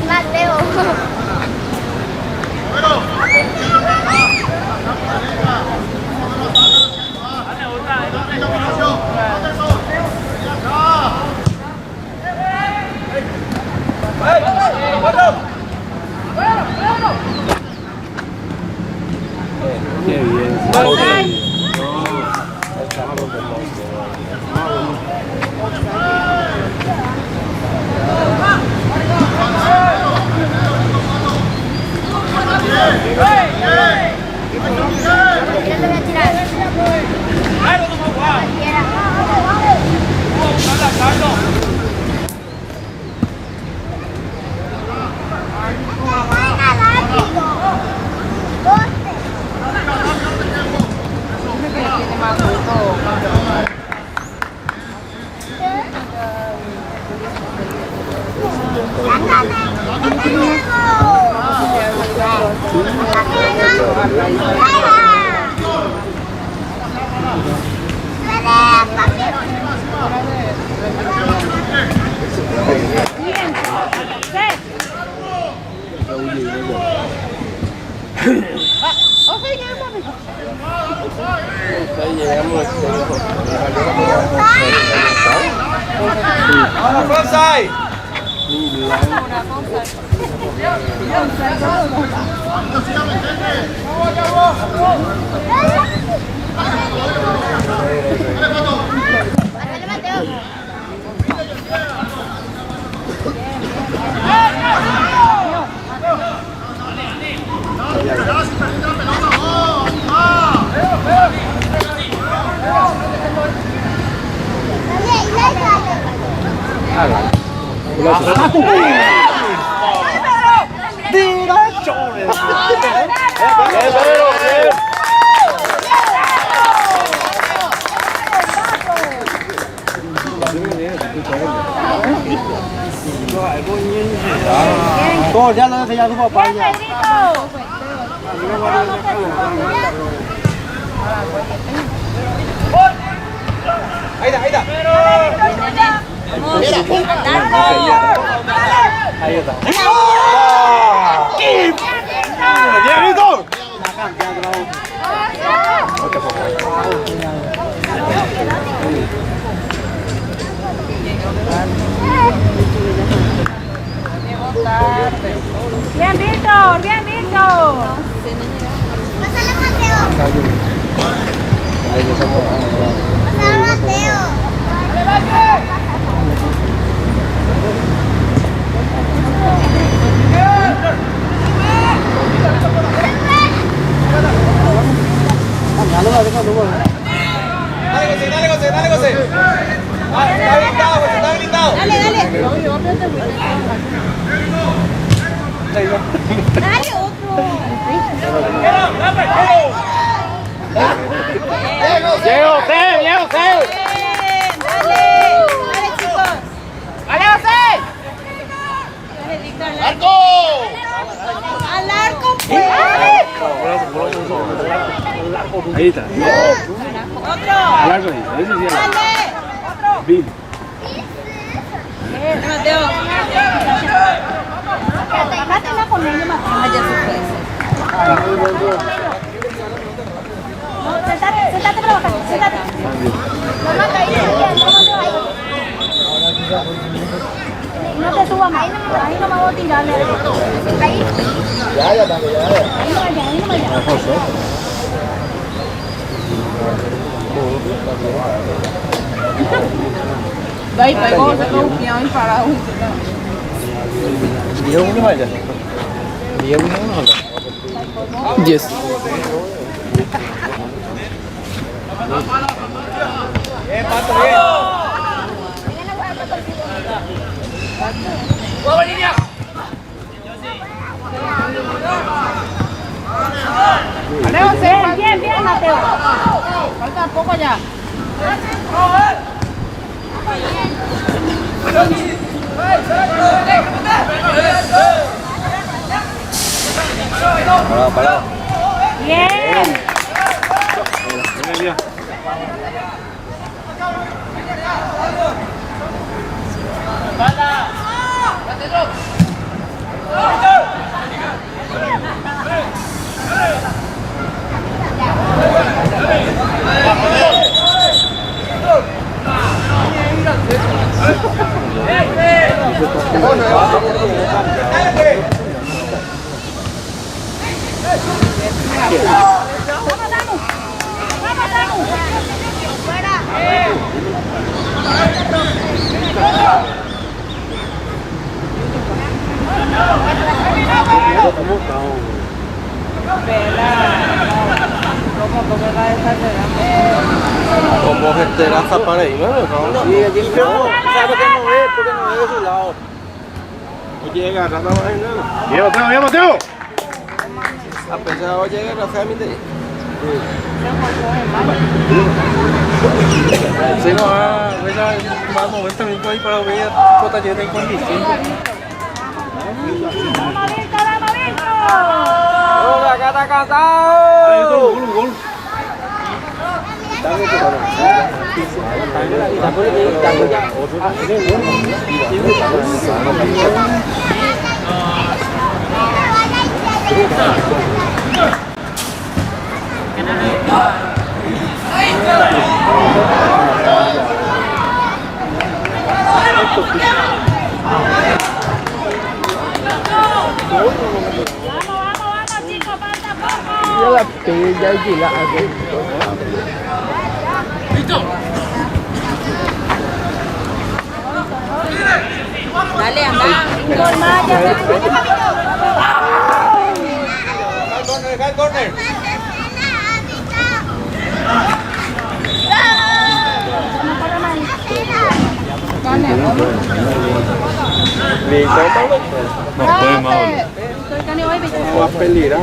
Mateo. Qué bien. Frontside. Todo ya lo ya su papá ya. Ahí está, ahí está. Ahí está. ¡Diablito! Bien, Víctor, bien, Víctor. Pásale, Mateo. Pásale, Mateo. Dale, José, dale, José, dale, José. Está habilitado, José, está habilitado. Dale, dale. Dale otro. ¡Diego, Diego, Diego! Dale, dale, chicos. ¡Vale, José! Dale, Víctor. ¡Arco! Al arco, pues. Ahí está. Otro. Al arco ahí. Ahí sí, sí. Dale. Bill. Mateo. Bájatela con ellos, Mateo. Ah, ya se fue. No, sentate, sentate para bajar, sentate. No, mata ahí, bien, no te subas más, ahí no me voy a tirarle. Ahí. Ya, también, ya. Ahí no vaya, ahí no vaya. Đây phải cô sẽ không kéo anh vào đâu. Yes. Pato, bien. Bien, bien, bien, Mateo. Falta poco ya. Bien. Vamos, Danu. Vamos, Danu. Fuera. Como gente raza para ahí, ¿no? Sí, aquí no. ¿Sabes por qué no ve? Porque no ve de su lado. Llega, raza para ahí, ¿no? ¡Bien, Mateo, bien, Mateo! A pesar de llegar a la mitad. Sí, no, más momento ahí para ver cuánta gente en condición. Vamos, Víctor, vamos, Víctor. ¡Hola, acá está cansado! Dale, anda. Gol más, ya se fue. Va a peligrar,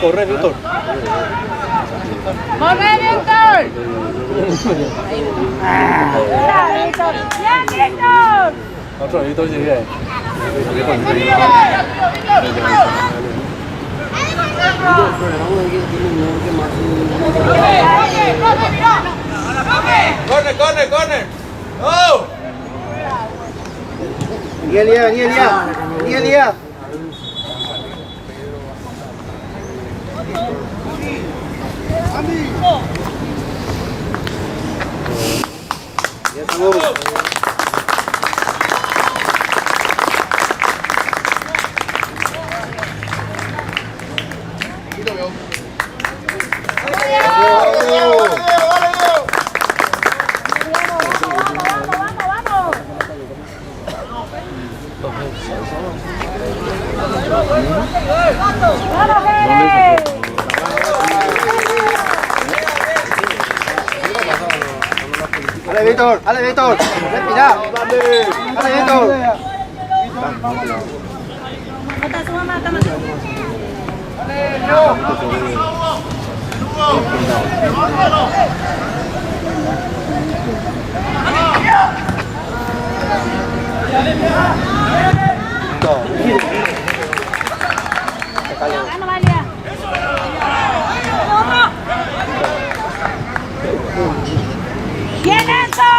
Corre, Víctor. ¡Corre, Víctor! ¡Bien, Víctor! Otro Víctor sigue. Corner. ¡Oh! Elia. Dale, Víctor. Respira. Dale, Víctor. Kata semua makan. Ano Malia? Bien eso.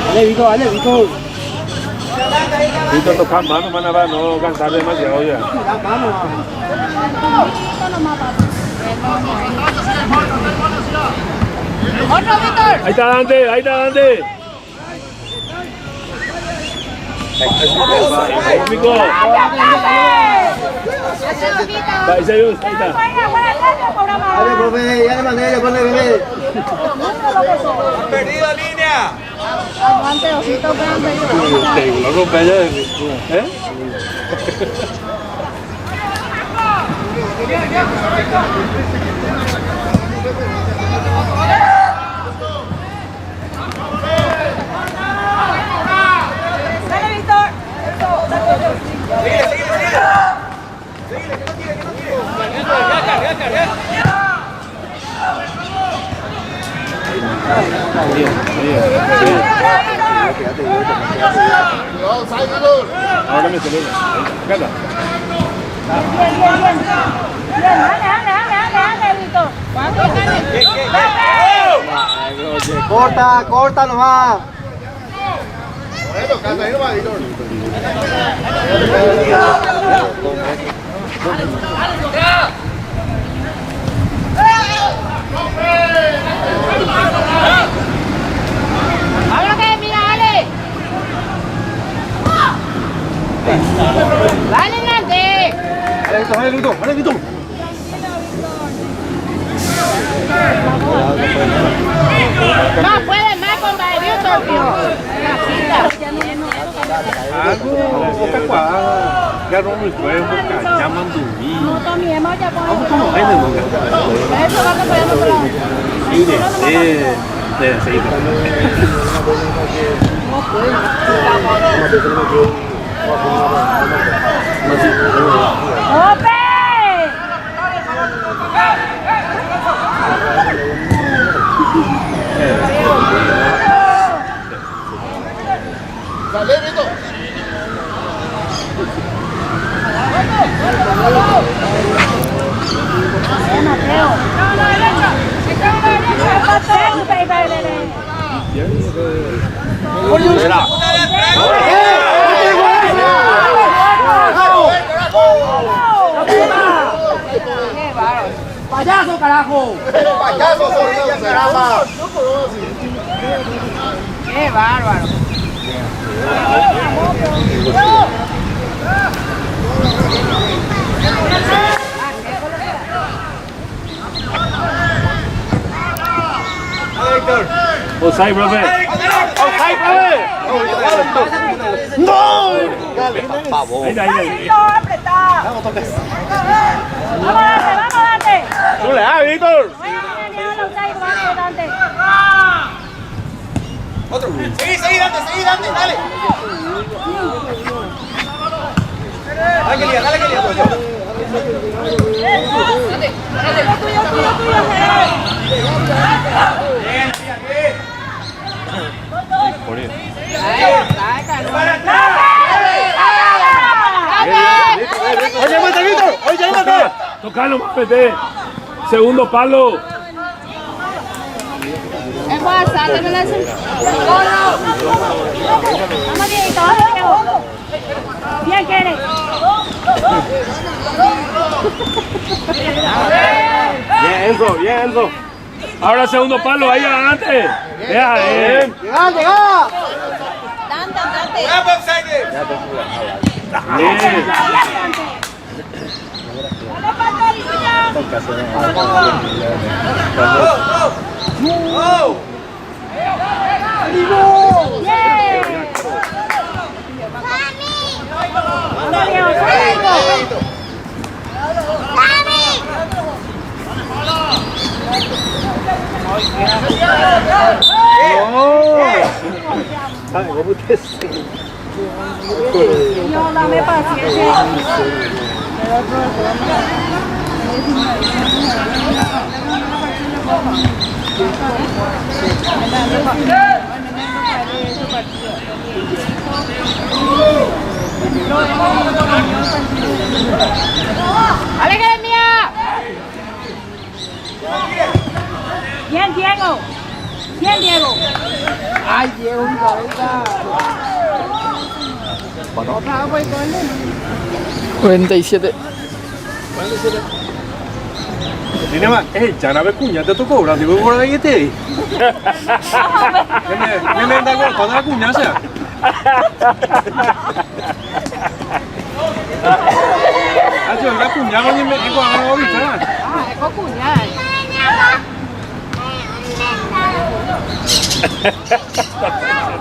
Dale, Víctor. Víctor toca mano, para no cansar demasiado ya. ¡Otro, Víctor! Ahí está Dante. Mico. Ahí está. Dale, profe, ya le mandé, bebé. ¡Han perdido línea! Aguante, osito grande. Lo rompe ya. ¿Eh? Dale, Víctor. Ahora me tenés. Venga. Bien, dale, Víctor. Corta, corta nomás. Vámonos que mira, dale. Dale, grande. Dale, Vito. No puede más con Víctor, tío. Boca cuadrada. Ya no me fue, boca. Llaman dormir. No tomemos ya por Vamos como ven, boca. eso va que podemos probar. Sí. ¡Ope! Mateo. Payaso, carajo. Payaso, Zorrilla, caramba. Qué bárbaro. Osai, profe. ¡No! Ahí. Vamos, date. ¡No le da, Víctor! Seguí, date, dale. Dale que lía. ¡Oye, Víctor! ¡Oye, Tocalo, Mapete. Segundo palo. Es WhatsApp, dame la Vamos, Dieguito, bien, quiere. Bien, Enzo. Ahora segundo palo, ahí adelante. Deja, Llega. Bien. No, dame paciencia. ¡Alegría! Bien, Diego. ¡Ay, Diego, mi cabeza! 47. Tiene más. Ya no ves cuña, te tocó, ¿verdad? Digo, por ahí te. Me da igual cuando la cuña sea. La cuña no me digo a la vista. Ah, es con cuñal.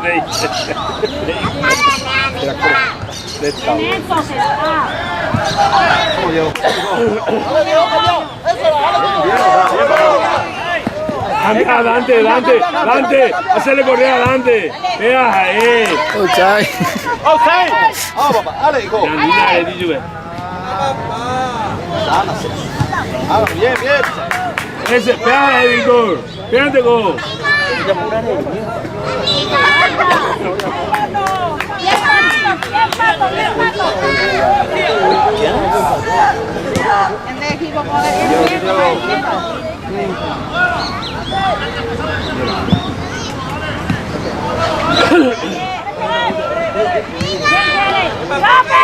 En eso se está. Eso, dale, Diego. Dante, hacele correr a Dante. Vea ahí. Offside. papá, dale, hijo. Bien, bien. Ese, vea ahí, Víctor. Fíjate, go. ¡Rafa!